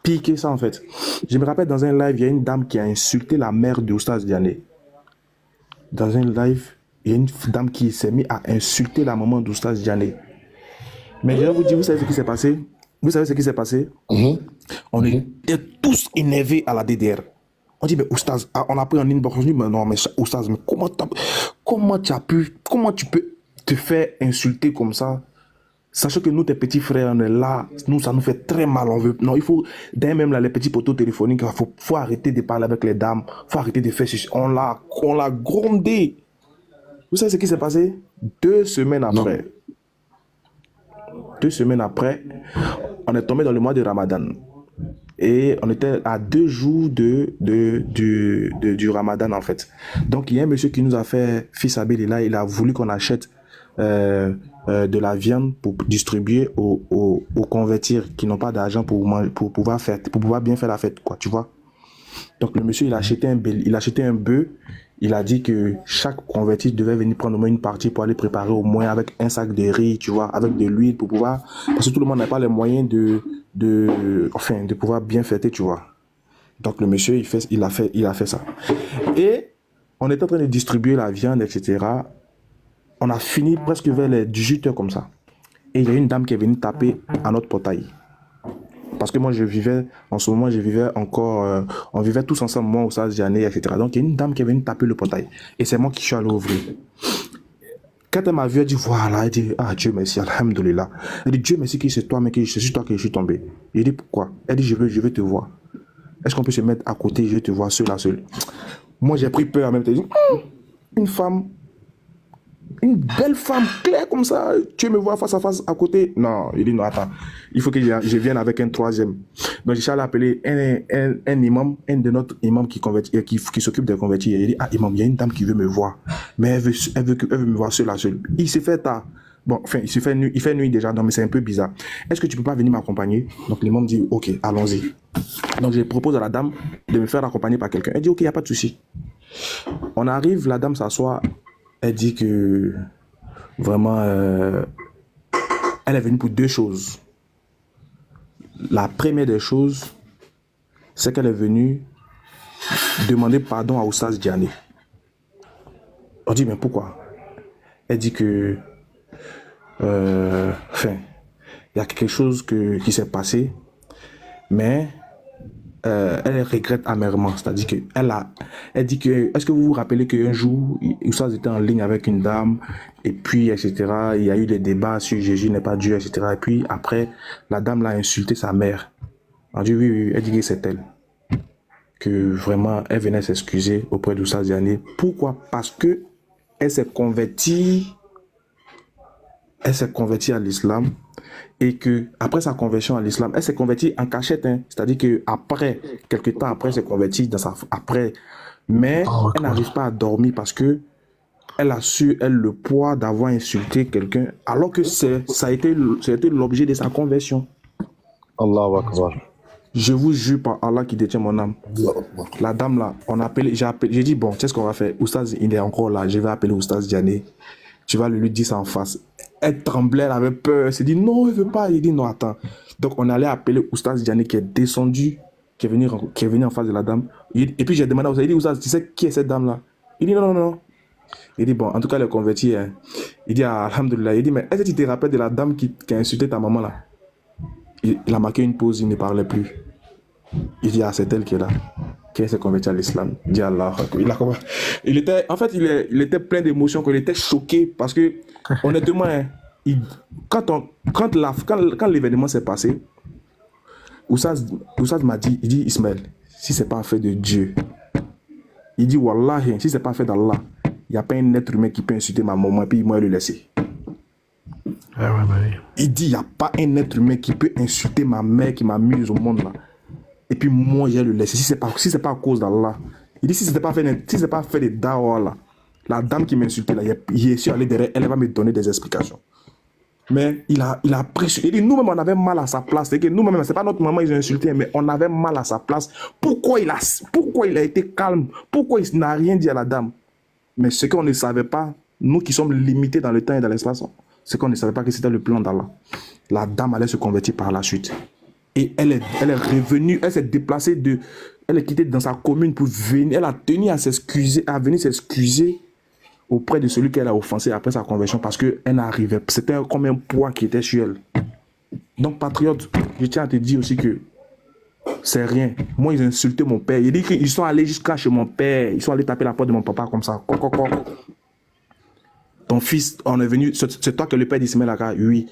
pires que ça, en fait. Je me rappelle, dans un live, il y a une dame qui a insulté la mère de Oustaz Diané. Dans un live, il y a une dame qui s'est mise à insulter la maman d'Oustaz Diané. Mais je vais vous dire, vous savez ce qui s'est passé? Vous savez ce qui s'est passé? On était tous énervés à la DDR. On dit, mais Oustaz, on a pris un inbox, on dit, mais non, mais Oustaz, mais comment tu peux te faire insulter comme ça? Sachant que nous, tes petits frères, on est là, nous, ça nous fait très mal. Non, il faut, d'ailleurs même là, les petits poteaux téléphoniques, il faut arrêter de parler avec les dames, il faut arrêter de faire ceci. On l'a grondé. Vous savez ce qui s'est passé? 2 semaines après. 2 semaines après, on est tombé dans le mois de Ramadan. Et on était à 2 jours du Ramadan, en fait. Donc, il y a un monsieur qui nous a fait, fils Abel, là, il a voulu qu'on achète de la viande pour distribuer aux convertis qui n'ont pas d'argent pour pouvoir bien faire la fête, quoi, tu vois. Donc, le monsieur, il a acheté un bœuf. Il a dit que chaque converti devait venir prendre au moins une partie pour aller préparer au moins avec un sac de riz, tu vois, avec de l'huile pour pouvoir... Parce que tout le monde n'a pas les moyens de pouvoir bien fêter, tu vois. Donc le monsieur, il a fait ça. Et on était en train de distribuer la viande, etc. On a fini presque vers les 18h comme ça. Et il y a une dame qui est venue taper à notre portail. Parce que moi, en ce moment, encore, on vivait tous ensemble, moi, Oustaz Diané, etc. Donc, il y a une dame qui est venue taper le portail. Et c'est moi qui suis allé ouvrir. Quand elle m'a vu, elle dit, voilà, elle dit, ah, Dieu merci, alhamdoulilah. Elle dit, Dieu merci, c'est toi, mais c'est sur toi que je suis tombé. J'ai dit, pourquoi? Elle dit, je veux te voir. Est-ce qu'on peut se mettre à côté, je vais te voir seul à seul? Moi, j'ai pris peur en même temps. Une femme une belle femme claire comme ça, tu veux me voir face à face à côté? Non, il dit non, attends, il faut que je vienne avec un troisième. Donc je suis allé appeler un imam, un de notre imam qui s'occupe des convertis. Il dit, ah imam, il y a une dame qui veut me voir, mais elle veut me voir seule à seule. Il s'est fait tard. Bon, enfin, il fait nuit déjà, donc mais c'est un peu bizarre. Est-ce que tu peux pas venir m'accompagner? Donc l'imam dit, ok, allons-y. Donc je propose à la dame de me faire accompagner par quelqu'un. Elle dit, ok, il n'y a pas de souci. On arrive, la dame s'assoit, elle dit que vraiment, elle est venue pour deux choses. La première des choses, c'est qu'elle est venue demander pardon à Oustaz Diané. On dit, mais pourquoi? Elle dit que, enfin, il y a quelque chose qui s'est passé, mais elle regrette amèrement. C'est-à-dire elle dit que, est-ce que vous vous rappelez qu'un jour, Oustaz était en ligne avec une dame, et puis, etc., il y a eu des débats sur Jésus n'est pas Dieu, etc., et puis après, la dame l'a insulté sa mère. On dit oui, elle dit que c'est elle. Que vraiment, elle venait s'excuser auprès d'Oustaz Diané. Pourquoi? Parce que elle s'est convertie à l'islam, et que après sa conversion à l'islam, elle s'est convertie en cachette, hein. C'est-à-dire que après, quelques temps après, elle s'est convertie mais elle n'arrive pas à dormir parce que elle a su, le poids d'avoir insulté quelqu'un, alors que ça a été l'objet de sa conversion. Allahu Akbar. Je vous jure par Allah qui détient mon âme. La dame là, j'ai dit bon, qu'est-ce qu'on va faire? Oustaz, il est encore là, je vais appeler Oustaz Diané. Tu vas lui dire ça en face. Elle tremblait, elle avait peur. Elle s'est dit non, il ne veut pas. Il dit non, attends. Donc on allait appeler Oustaz Diané qui est descendu, qui est venu en face de la dame. Et puis j'ai demandé à Oustaz, il dit Oustaz, tu sais qui est cette dame là? Il dit non. Il dit bon, en tout cas, elle est convertie. Hein. Il dit alhamdoulilah. Il dit mais est-ce que tu te rappelles de la dame qui a insulté ta maman là? Il a marqué une pause, il ne parlait plus. Il dit, ah, c'est elle qui est là, qui s'est convertie à l'islam. Il dit, Allah. Il était plein d'émotions, il était choqué parce que, honnêtement, hein, quand l'événement s'est passé, Oussaz m'a dit, il dit, Ismaël, si ce n'est pas fait de Dieu, il dit, Wallahi, si ce n'est pas fait d'Allah, il n'y a pas un être humain qui peut insulter ma maman et puis moi le laisser. Il dit, il n'y a pas un être humain qui peut insulter ma mère qui m'a mise au monde là. Et puis moi, j'ai le laissé. Si ce n'est pas à cause d'Allah. Il dit, si ce n'est pas fait de dawa là, la dame qui m'insultait là, il est sûr aller derrière, elle va me donner des explications. Mais il a pris. Il dit, nous-mêmes, on avait mal à sa place. C'est que nous-mêmes, ce n'est pas notre maman, ils ont insulté, mais on avait mal à sa place. Pourquoi il a été calme? Pourquoi il n'a rien dit à la dame? Mais ce qu'on ne savait pas, nous qui sommes limités dans le temps et dans l'espace, c'est qu'on ne savait pas que c'était le plan d'Allah. La dame allait se convertir par la suite. Et elle est revenue, elle s'est déplacée elle est quittée dans sa commune pour venir, elle a tenu à venir s'excuser auprès de celui qu'elle a offensé après sa conversion parce qu'elle n'arrivait, c'était comme un poids qui était sur elle. Donc patriote, je tiens à te dire aussi que c'est rien. Moi, ils ont insulté mon père. Il dit qu'ils sont allés jusqu'à chez mon père, ils sont allés taper la porte de mon papa comme ça. Ton fils, on est venu, c'est toi que le père d'Ismaël Aka? Oui.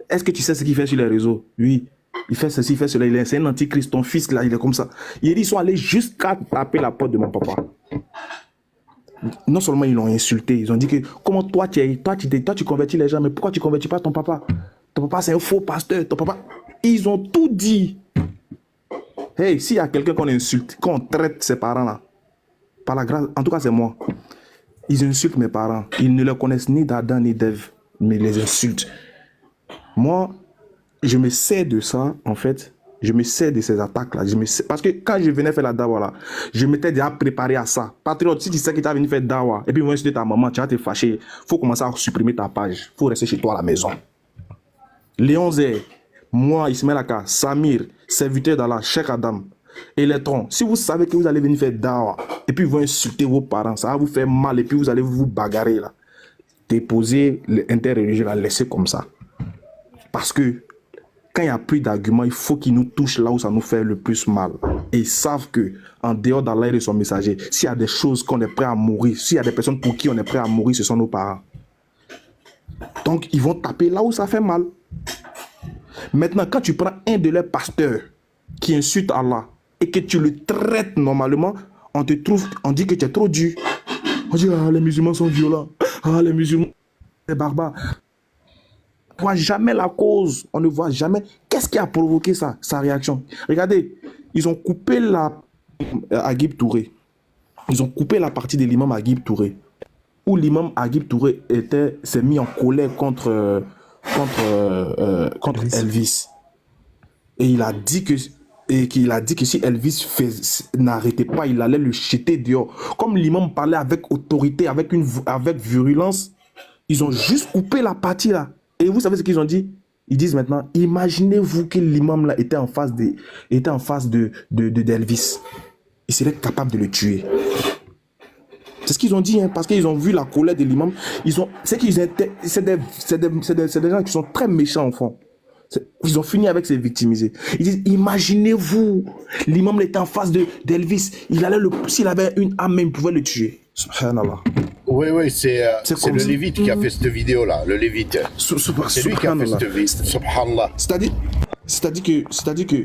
Est-ce que tu sais ce qu'il fait sur les réseaux? Oui. Il fait ceci, il fait cela, c'est un antichrist, ton fils là, il est comme ça. Il dit, ils sont allés jusqu'à taper la porte de mon papa. Non seulement ils l'ont insulté, ils ont dit que, comment toi tu convertis les gens, mais pourquoi tu ne convertis pas ton papa? Ton papa c'est un faux pasteur, ton papa. Ils ont tout dit. Hey, s'il y a quelqu'un qu'on insulte, qu'on traite ses parents là, par la grâce, en tout cas c'est moi. Ils insultent mes parents, ils ne les connaissent ni d'Adam ni d'Ève, mais ils les insultent. Moi, je me sers de ça, en fait. Je me sers de ces attaques-là. Parce que quand je venais faire la dawa, là, je m'étais déjà préparé à ça. Patriote, si tu sais que tu as venu faire dawa, et puis moi, insulter ta maman, tu vas te fâcher. Il faut commencer à supprimer ta page. Il faut rester chez toi à la maison. Léon Zé, moi, Ismaël Aka, Samir, serviteur d'Allah, Cheikh Adam, Electron. Si vous savez que vous allez venir faire dawa, et puis vous insulter vos parents, ça va vous faire mal, et puis vous allez vous bagarrer, là. Déposez l'interreligieux, là, laissez comme ça. Parce que quand il n'y a plus d'arguments, il faut qu'ils nous touchent là où ça nous fait le plus mal. Et ils savent qu'en dehors d'Allah et de son messager, s'il y a des choses qu'on est prêt à mourir, s'il y a des personnes pour qui on est prêt à mourir, ce sont nos parents. Donc, ils vont taper là où ça fait mal. Maintenant, quand tu prends un de leurs pasteurs qui insulte Allah et que tu le traites normalement, on dit que tu es trop dur. On dit, ah, les musulmans sont violents. Ah, les musulmans. c'est barbare. On ne voit jamais la cause. On ne voit jamais. Qu'est-ce qui a provoqué ça, sa réaction? Regardez, ils ont coupé Agib Touré. Ils ont coupé la partie de l'imam Agib Touré. Où l'imam Agib Touré s'est mis en colère contre Elvis. Et il a dit que si Elvis n'arrêtait pas, il allait le jeter dehors. Comme l'imam parlait avec autorité, avec virulence, ils ont juste coupé la partie là. Et vous savez ce qu'ils ont dit? Ils disent maintenant, imaginez-vous que l'imam là était en face d'Elvis. Il serait capable de le tuer. C'est ce qu'ils ont dit, hein, parce qu'ils ont vu la colère de l'imam. C'est des gens qui sont très méchants au fond. Ils ont fini avec ces victimisés. Ils disent, imaginez-vous, l'imam était en face d'Elvis. S'il avait une âme, il pouvait le tuer. Subhanallah. Oui, c'est le Lévite qui a fait cette vidéo-là, le Lévite. C'est lui qui a fait cette vidéo. Subhanallah. C'est-à-dire que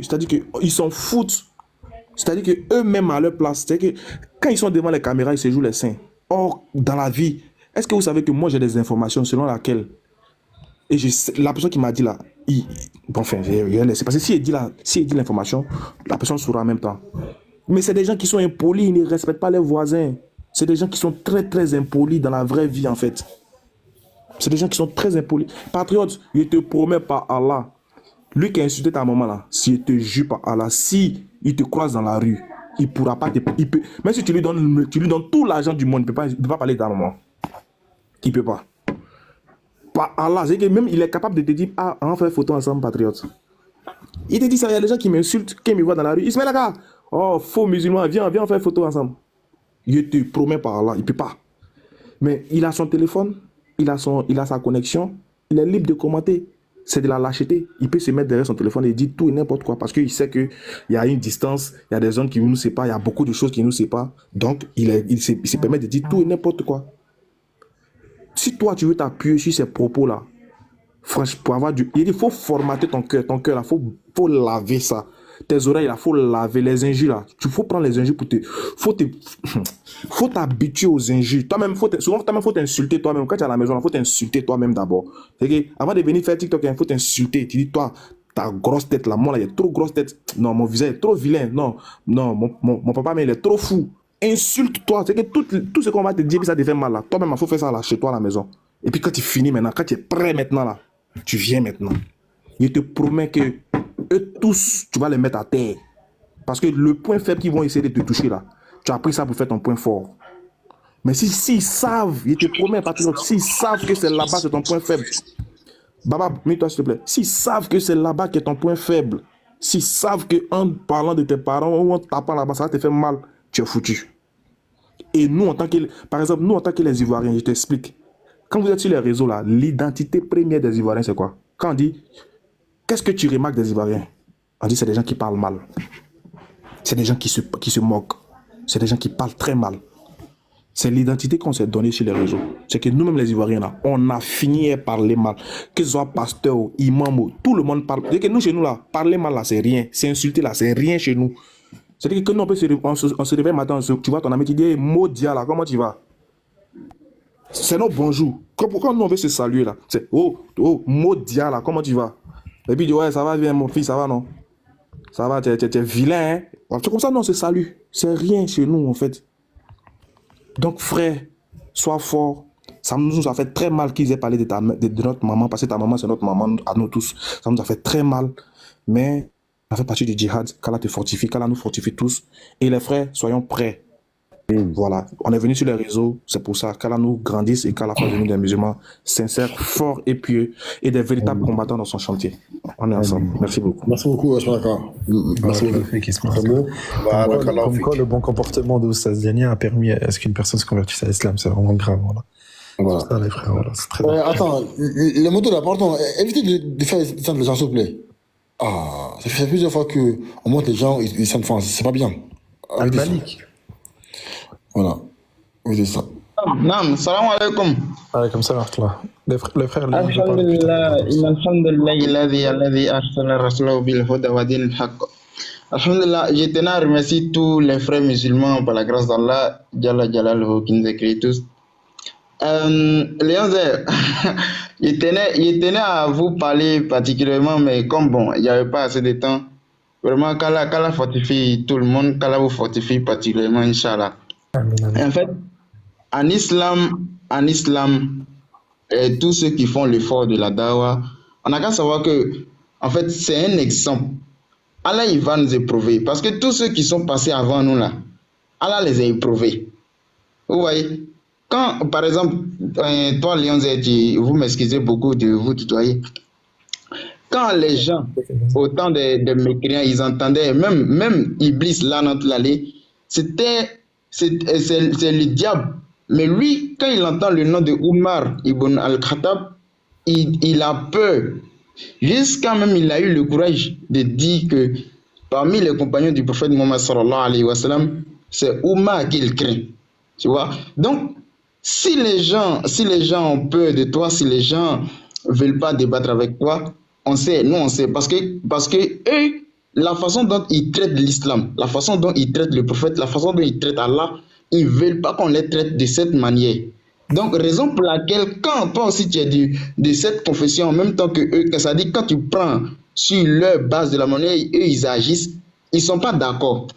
ils s'en foutent. C'est-à-dire que eux-mêmes à leur place, c'est-à-dire que quand ils sont devant les caméras, ils se jouent les saints. Or, dans la vie, est-ce que vous savez que moi j'ai des informations selon laquelle, et la personne qui m'a dit là, c'est parce que s'il dit l'information, la personne saura en même temps. Mais c'est des gens qui sont impolis, ils ne respectent pas leurs voisins. C'est des gens qui sont très très impolis dans la vraie vie en fait. C'est des gens qui sont très impolis. Patriote, je te promets par Allah, lui qui a insulté ta maman là, si je te jure par Allah, si il te croise dans la rue, il pourra pas même si tu lui donnes tout l'argent du monde, il peut pas parler de ta maman. Il peut pas. Par Allah, c'est que même il est capable de te dire, on fait photo ensemble, patriote. Il te dit ça, il y a des gens qui m'insultent, qui me voient dans la rue, Ismaël Aka, oh faux musulman, viens on fait photo ensemble. Je te promets par Allah, il peut pas. Mais il a son téléphone, il a sa connexion, il est libre de commenter. C'est de la lâcheté. Il peut se mettre derrière son téléphone et dire tout et n'importe quoi parce qu'il sait qu'il y a une distance, il y a des zones qui nous séparent, il y a beaucoup de choses qui nous séparent. Donc, il se permet de dire tout et n'importe quoi. Si toi, tu veux t'appuyer sur ces propos-là, franchement, pour avoir il faut formater ton cœur. Ton cœur, là, faut laver ça. Tes oreilles, là, faut laver les injures, là. Il faut prendre les injures faut t'habituer aux injures. Souvent, faut t'insulter toi-même. Quand tu es à la maison, il faut t'insulter toi-même d'abord. Avant de venir faire TikTok, il faut t'insulter. Tu dis, toi, ta grosse tête, là, moi, là, il y a trop grosse tête. Non, mon visage est trop vilain. Non, mon papa, mais il est trop fou. Insulte-toi. C'est que tout ce qu'on va te dire, ça te fait mal, là. Toi-même, il faut faire ça, là, chez toi, à la maison. Et puis, quand tu finis maintenant, quand tu es prêt maintenant, là, tu viens maintenant. Je te promets que eux tous, tu vas les mettre à terre. Parce que le point faible qu'ils vont essayer de te toucher là, tu as pris ça pour faire ton point fort. Mais s'ils savent, je te promets, patriote, s'ils savent que c'est là-bas c'est ton point faible, Baba, mets-toi s'il te plaît, s'ils savent que c'est là-bas qui est ton point faible, s'ils savent qu'en parlant de tes parents ou en tapant là-bas, ça va te faire mal, tu es foutu. Et nous, par exemple, nous en tant que les Ivoiriens, je t'explique, quand vous êtes sur les réseaux là, l'identité première des Ivoiriens c'est quoi? Quand on dit qu'est-ce que tu remarques des Ivoiriens? On dit c'est des gens qui parlent mal. C'est des gens qui se moquent. C'est des gens qui parlent très mal. C'est l'identité qu'on s'est donnée sur les réseaux. C'est que nous-mêmes les Ivoiriens, là, on a fini à parler mal. Que ce soit pasteur ou imam, tout le monde parle. C'est que nous, chez nous, là, parler mal, là, c'est rien. C'est insulter, là, c'est rien chez nous. C'est-à-dire que nous, on se réveille matin, tu vois ton ami, tu dis, hey, Modia, là, comment tu vas? C'est notre bonjour. Pourquoi nous, on veut se saluer, là? C'est, oh, Modia, là, comment tu vas? Et puis il dit, ouais, ça va bien, mon fils, ça va, non? Ça va, t'es vilain, hein? C'est comme ça, non, on se salue. C'est rien chez nous, en fait. Donc, frère, sois fort. Ça nous a fait très mal qu'ils aient parlé de notre maman, parce que ta maman, c'est notre maman à nous tous. Ça nous a fait très mal. Mais ça fait partie du djihad. Qu'Allah te fortifie, qu'Allah nous fortifie tous. Et les frères, soyons prêts. Et voilà, on est venu sur les réseaux, c'est pour ça qu'Allah nous grandisse et qu'Allah fasse de nous des musulmans sincères, forts et pieux et des véritables combattants dans son chantier. On est ensemble. Merci beaucoup. Merci beaucoup, Ashraka. Merci beaucoup. Comme quoi, le bon comportement de Oustaz Diani a permis à ce qu'une personne se convertisse à l'islam. C'est vraiment grave. Voilà. Ça, les frères, voilà, c'est très attends, le moto là, pardon, évitez de faire descendre les gens, s'il vous plaît. Ça fait plusieurs fois qu'on monte les gens, ils descendent France. C'est pas bien. Al-Malik. Voilà. Oui, c'est ça. Naam, salam alaikum. Alaikum salam. Les frères, Alhamdulillah, alladhi arsala rasulahu bil huda wa dinil haqq. Alhamdulillah, je tenais à remercier tous les frères musulmans par la grâce d'Allah, Jalla Jalaluhu, qui nous écrit tous. Léon Zé, il tenait à vous parler particulièrement, mais comme bon, il n'y avait pas assez de temps, vraiment, qu'Allah fortifie tout le monde, qu'Allah vous fortifie particulièrement, Inch'Allah. Et en fait, en islam, tous ceux qui font l'effort de la dawa, on n'a qu'à savoir que, en fait, c'est un exemple. Allah, il va nous éprouver. Parce que tous ceux qui sont passés avant nous, là, Allah les a éprouvés. Vous voyez? Quand, par exemple, toi, Léon Zé, vous m'excusez beaucoup de vous tutoyer. Quand les gens, autant de mécréants, ils entendaient, même Iblis, là, dans l'allée, c'est le diable. Mais lui, quand il entend le nom de Umar ibn al-Khattab, il a peur. Jusqu'à même, il a eu le courage de dire que parmi les compagnons du prophète Mohammed sallallahu alayhi wa sallam, c'est Umar qu'il craint. Tu vois? Donc, si les gens ont peur de toi, si les gens ne veulent pas débattre avec toi, on sait, parce que eux, la façon dont ils traitent l'islam, la façon dont ils traitent le prophète, la façon dont ils traitent Allah, ils ne veulent pas qu'on les traite de cette manière. Donc, raison pour laquelle, quand toi aussi tu es de cette confession en même temps que eux, ça dit quand tu prends sur leur base de la monnaie, eux ils agissent, ils ne sont pas d'accord.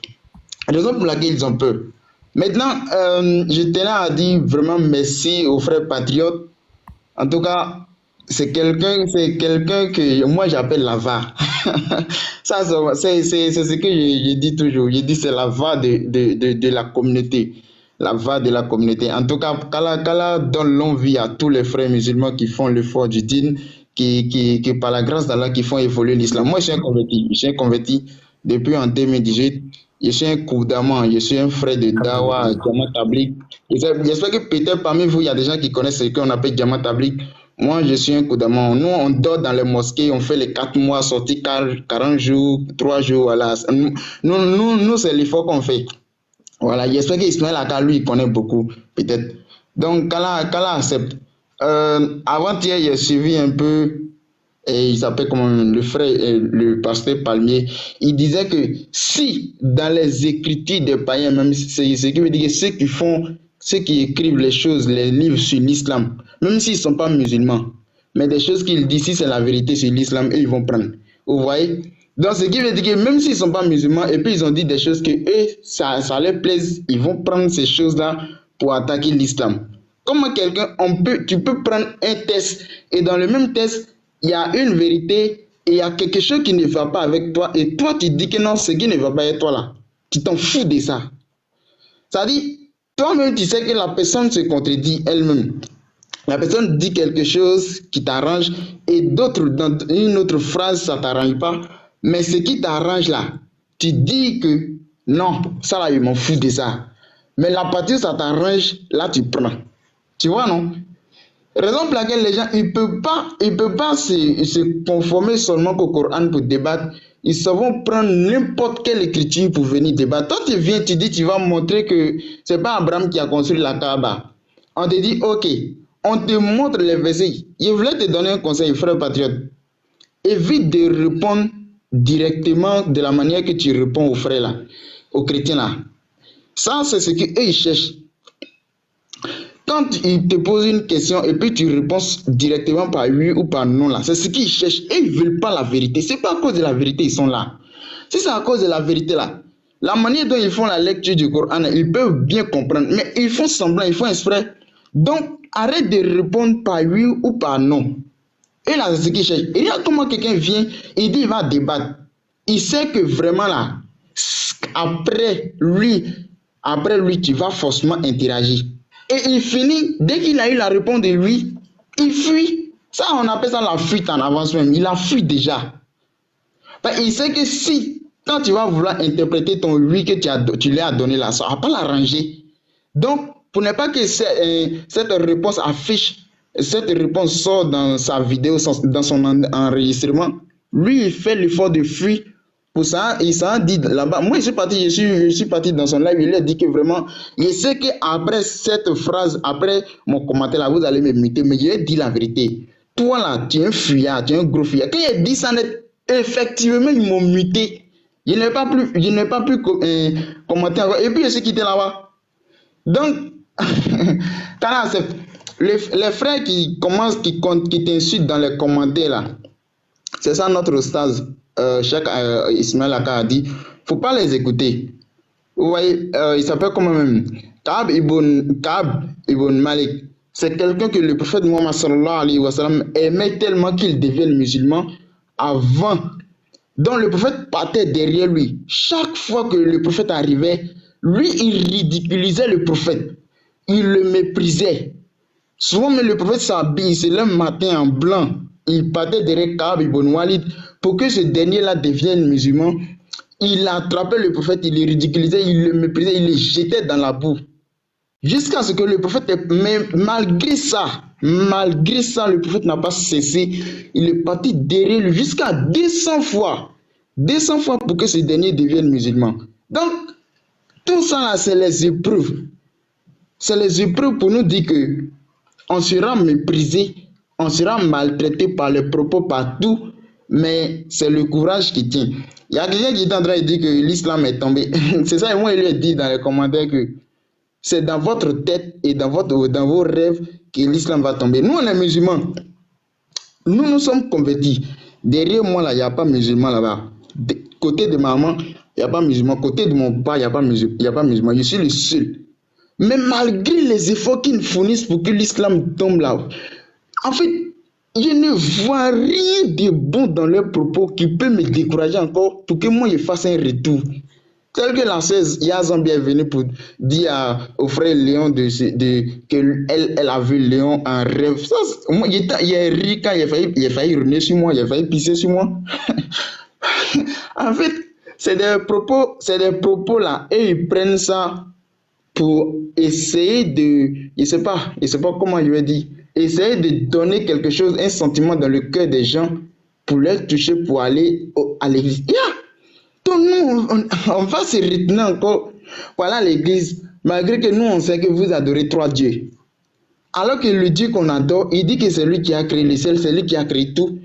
Raison pour laquelle ils ont peur. Maintenant, je tenais à dire vraiment merci aux frères patriotes. En tout cas, c'est quelqu'un que moi j'appelle la VAR. Ça, c'est ce que je dis toujours. Je dis c'est la VAR de la communauté. La VAR de la communauté. En tout cas, qu'Allah donne longue vie à tous les frères musulmans qui font l'effort du dîn, qui par la grâce d'Allah, qui font évoluer l'islam. Moi, je suis un converti depuis en 2018. Je suis un Koudaman, je suis un frère de Dawa, Diamant Tablik. J'espère que peut-être parmi vous, il y a des gens qui connaissent ce qu'on appelle Diamant Tablik. Moi, je suis un Koudaman. Nous, on dort dans les mosquées, on fait les 4 mois, sortis 40 jours, 3 jours, voilà. Nous c'est l'effort qu'on fait. Voilà, j'espère qu'Ismaël Aka, lui, il connaît beaucoup, peut-être. Donc, qu'Allah accepte. Avant-hier, j'ai suivi un peu, et il s'appelle comme le frère, le pasteur Palmier. Il disait que si, dans les écritures des païens, même c'est ce qui veut dire que ceux qui écrivent les choses, les livres sur l'islam, même s'ils ne sont pas musulmans, mais des choses qu'ils disent, si c'est la vérité sur l'islam, eux, ils vont prendre. Vous voyez? Donc, ce qui veut dire que même s'ils ne sont pas musulmans, et puis ils ont dit des choses que eux, ça leur plaise, ils vont prendre ces choses-là pour attaquer l'islam. Comment tu peux prendre un test, et dans le même test, il y a une vérité, et il y a quelque chose qui ne va pas avec toi, et toi, tu dis que non, ce qui ne va pas avec toi là, tu t'en fous de ça. Ça dit, toi-même, tu sais que la personne se contredit elle-même. La personne dit quelque chose qui t'arrange, et dans une autre phrase, ça ne t'arrange pas. Mais ce qui t'arrange là, tu dis que non, ça là, je m'en fous de ça. Mais la partie où ça t'arrange, là, tu prends. Tu vois, non? Raison pour laquelle les gens, ils ne peuvent pas se conformer seulement au Coran pour débattre. Ils savent prendre n'importe quelle écriture pour venir débattre. Toi, tu viens, tu dis, tu vas montrer que ce n'est pas Abraham qui a construit la Kaaba. On te dit, ok, on te montre les versets. Je voulais te donner un conseil, frère patriote. Évite de répondre directement de la manière que tu réponds aux frères là, aux chrétiens là. Ça, c'est ce qu'eux ils cherchent. Quand ils te posent une question et puis tu réponds directement par oui ou par non là, c'est ce qu'ils cherchent. Et ils ne veulent pas la vérité. C'est pas à cause de la vérité ils sont là. Si c'est à cause de la vérité là, la manière dont ils font la lecture du Coran, ils peuvent bien comprendre, mais ils font semblant, ils font exprès. Donc, arrête de répondre par oui ou par non. Et là, c'est ce qu'il cherche. Et regarde comment quelqu'un vient, il dit il va débattre. Il sait que vraiment là, après lui, tu vas forcément interagir. Et il finit, dès qu'il a eu la réponse de lui, il fuit. Ça, on appelle ça la fuite en avance même. Il a fui déjà. Il sait que si, quand tu vas vouloir interpréter ton oui que tu lui as donné là, ça ne va pas l'arranger. Donc, pour ne pas que cette réponse affiche, cette réponse sort dans sa vidéo, dans son enregistrement, lui, il fait l'effort de fuir. Pour ça, il s'en dit là-bas. Moi, je suis parti dans son live, il a dit que vraiment, je sais qu'après cette phrase, après mon commentaire là, vous allez me muter, mais je dis la vérité. Toi là, tu es un fuyard, tu es un gros fuyard. Quand il a dit ça, effectivement, ils m'ont muté. Je n'ai pas pu commenter encore. Et puis, je suis quitté là-bas. Donc, les frères qui commencent, qui t'insultent dans les commentaires là, c'est ça notre stase. Cheikh Ismaël Aka a dit, faut pas les écouter. Vous voyez, il s'appelle comment même Ka'b ibn Malik. C'est quelqu'un que le prophète Muhammad sallallahu alayhi wa sallam aimait tellement qu'il devienne musulman avant. Donc le prophète partait derrière lui. Chaque fois que le prophète arrivait, lui, il ridiculisait le prophète. Il le méprisait. Souvent, mais le prophète s'habille, c'est le matin en blanc. Il partait derrière Ka'b ibn Walid pour que ce dernier-là devienne musulman. Il attrapait le prophète, il le ridiculisait, il le méprisait, il le jetait dans la boue. Jusqu'à ce que le prophète, mais malgré ça, le prophète n'a pas cessé. Il est parti derrière lui jusqu'à 200 fois. 200 fois pour que ce dernier devienne musulman. Donc, tout ça là, c'est les épreuves. C'est les épreuves pour nous dire que on sera méprisé, on sera maltraité par les propos partout, mais c'est le courage qui tient. Il y a quelqu'un qui est en train de dire que l'islam est tombé. C'est ça, et moi, il lui a dit dans les commentaires que c'est dans votre tête et dans vos rêves que l'islam va tomber. Nous, on est musulmans. Nous sommes convertis. Derrière moi, là, il n'y a pas musulman là-bas. Côté de maman, il n'y a pas musulman. Côté de mon père, il n'y a pas musulman. Je suis le seul. Mais malgré les efforts qu'ils fournissent pour que l'islam tombe là, en fait, je ne vois rien de bon dans leurs propos qui peut me décourager encore pour que moi je fasse un retour. Tel que la 16, Yazambia est venue pour dire au frère Léon qu'elle a vu Léon en rêve. Ça, moi, il a ri quand il a failli revenir sur moi, il a failli pisser sur moi. En fait, c'est des propos là, et ils prennent ça pour essayer de, je sais pas comment je vais dire, essayer de donner quelque chose, un sentiment dans le cœur des gens pour les toucher, pour aller à l'église. Donc nous, on va se retenir encore pour aller à l'église, malgré que nous, on sait que vous adorez 3 dieux. Alors que le Dieu qu'on adore, il dit que c'est lui qui a créé le ciel, c'est lui qui a créé tout.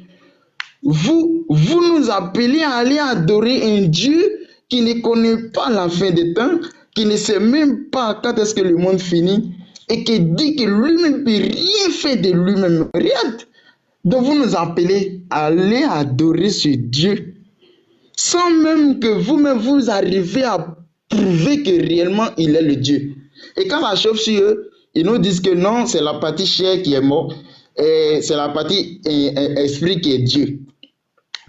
Vous nous appelez à aller adorer un Dieu qui ne connaît pas la fin des temps, qui ne sait même pas quand est-ce que le monde finit, et qui dit que lui-même ne peut rien faire de lui-même. Rien. Donc vous nous appelez à aller adorer ce Dieu, sans même que vous-même vous arrivez à prouver que réellement il est le Dieu. Et quand la chauve-sur eux, ils nous disent que non, c'est la partie chair qui est morte, et c'est la partie esprit qui est Dieu.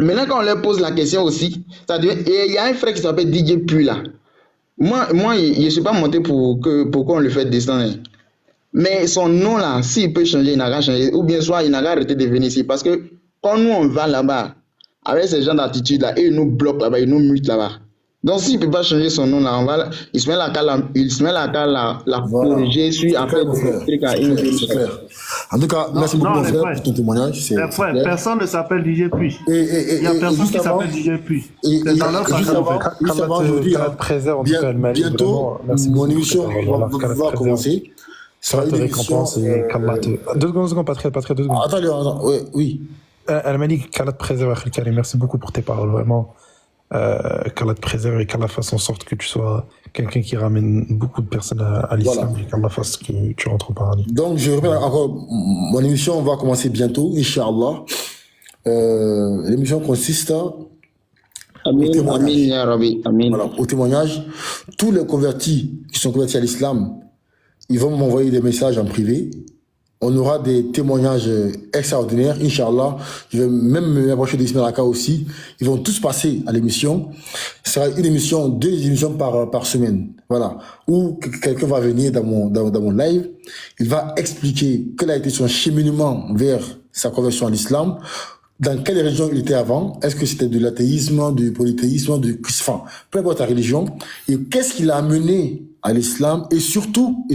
Maintenant, quand on leur pose la question aussi, il y a un frère qui s'appelle DJ Puy là. Moi, je ne suis pas monté pour qu'on le fasse descendre. Mais son nom là, s'il peut changer, il n'a qu'à changer. Ou bien soit il n'a qu'à arrêter de venir ici. Parce que quand nous on va là-bas, avec ces gens d'attitude là, ils nous bloquent là-bas, ils nous mutent là-bas. Donc s'il ne peut pas changer son nom là, on va, il se met la corriger sur après truc à une. C'est clair. En tout cas, merci beaucoup mon frère pour ton témoignage. Personne ne s'appelle DJ Puy. Il n'y a personne qui s'appelle DJ Puy. C'est dans leur avant, je veux dire, bientôt, mon émission va commencer. Ça te récompense et qu'Allah te... 2 secondes, Patrick, 2 secondes. Attends, oui. Al-Malik, qu'Allah te préserve, Akhil Karim. Merci beaucoup pour tes paroles, vraiment. Qu'Allah te préserve et qu'Allah fasse en sorte que tu sois quelqu'un qui ramène beaucoup de personnes à l'islam, et qu'Allah fasse que tu rentres au paradis. Donc, je reviens encore. Mon émission va commencer bientôt, Inch'Allah. L'émission consiste au témoignage. Tous les convertis qui sont convertis à l'islam, ils vont m'envoyer des messages en privé. On aura des témoignages extraordinaires, Inch'Allah. Je vais même me rapprocher d'Ismaël Aka aussi. Ils vont tous passer à l'émission. Ce sera 2 émissions par semaine. Voilà. Où quelqu'un va venir dans mon live. Il va expliquer quel a été son cheminement vers sa conversion à l'islam. Dans quelle religion il était avant? Est-ce que c'était de l'athéisme, du polythéisme, enfin, peu importe la religion. Et qu'est-ce qui l'a amené à l'islam? Et surtout,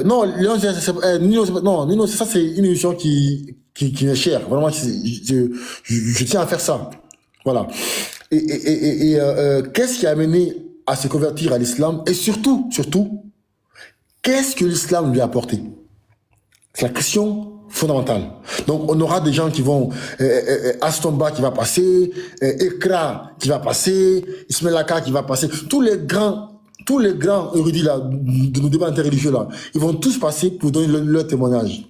non, Nino, ça c'est une émission qui est chère. Vraiment, je tiens à faire ça. Voilà. Et qu'est-ce qui a amené à se convertir à l'islam? Et surtout, qu'est-ce que l'islam lui a apporté? C'est la question fondamentale. Donc, on aura des gens qui vont, Astomba qui va passer, Ekra qui va passer, Ismaël Aka qui va passer, tous les grands tous les grands érudits là, de nos débats interreligieux là, ils vont tous passer pour donner leur témoignage.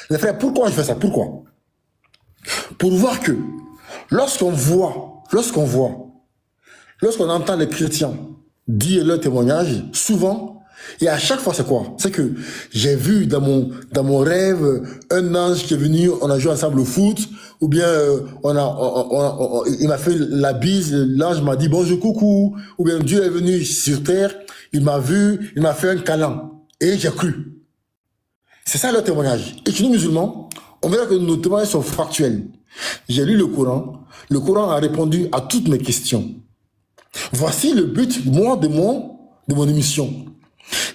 Les frères, pourquoi je fais ça? Pourquoi? Pour voir que lorsqu'on entend les chrétiens dire leur témoignage, souvent, et à chaque fois, c'est quoi? C'est que j'ai vu dans mon rêve un ange qui est venu, on a joué ensemble au foot, ou bien il m'a fait la bise, l'ange m'a dit bonjour, coucou, ou bien Dieu est venu sur terre, il m'a vu, il m'a fait un câlin, et j'ai cru. C'est ça leur témoignage. Et chez nous musulmans, on verra que nos témoignages sont factuels. J'ai lu le Coran a répondu à toutes mes questions. Voici le but, de mon émission.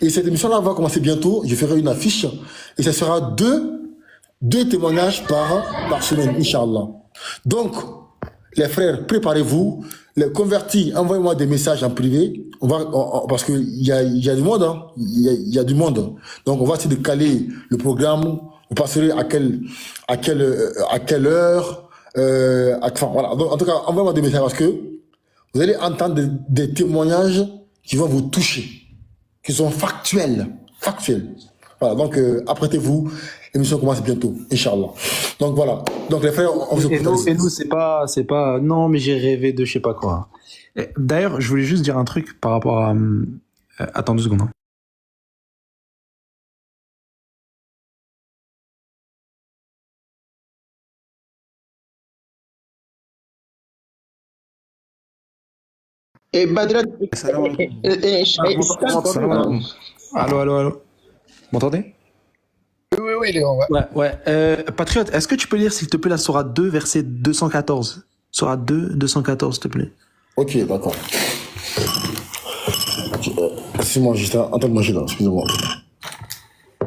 Et cette émission-là va commencer bientôt. Je ferai une affiche et ce sera deux témoignages par semaine, Inch'Allah. Donc, les frères, préparez-vous. Les convertis, envoyez-moi des messages en privé. Parce qu'il y a du monde, hein. Il y a du monde. Donc, on va essayer de caler le programme. Vous passerez à quelle heure. Voilà. Donc, en tout cas, envoyez-moi des messages parce que vous allez entendre des témoignages qui vont vous toucher, qui sont factuels. Voilà, donc apprêtez-vous, l'émission commence bientôt, Inch'Allah. Donc voilà, donc les frères, on se retrouve. Et nous, c'est pas, non, mais j'ai rêvé de je sais pas quoi. D'ailleurs, je voulais juste dire un truc par rapport à... attends 2 secondes. Hein. Et Badra... Allô. M'entendez? Oui, Léon. Ouais. Patriote, est-ce que tu peux lire, s'il te plaît, la Sourate 2, verset 214? Sourate 2, 214, s'il te plaît. Ok, d'accord. Excuse-moi, juste attends-moi, excuse-moi.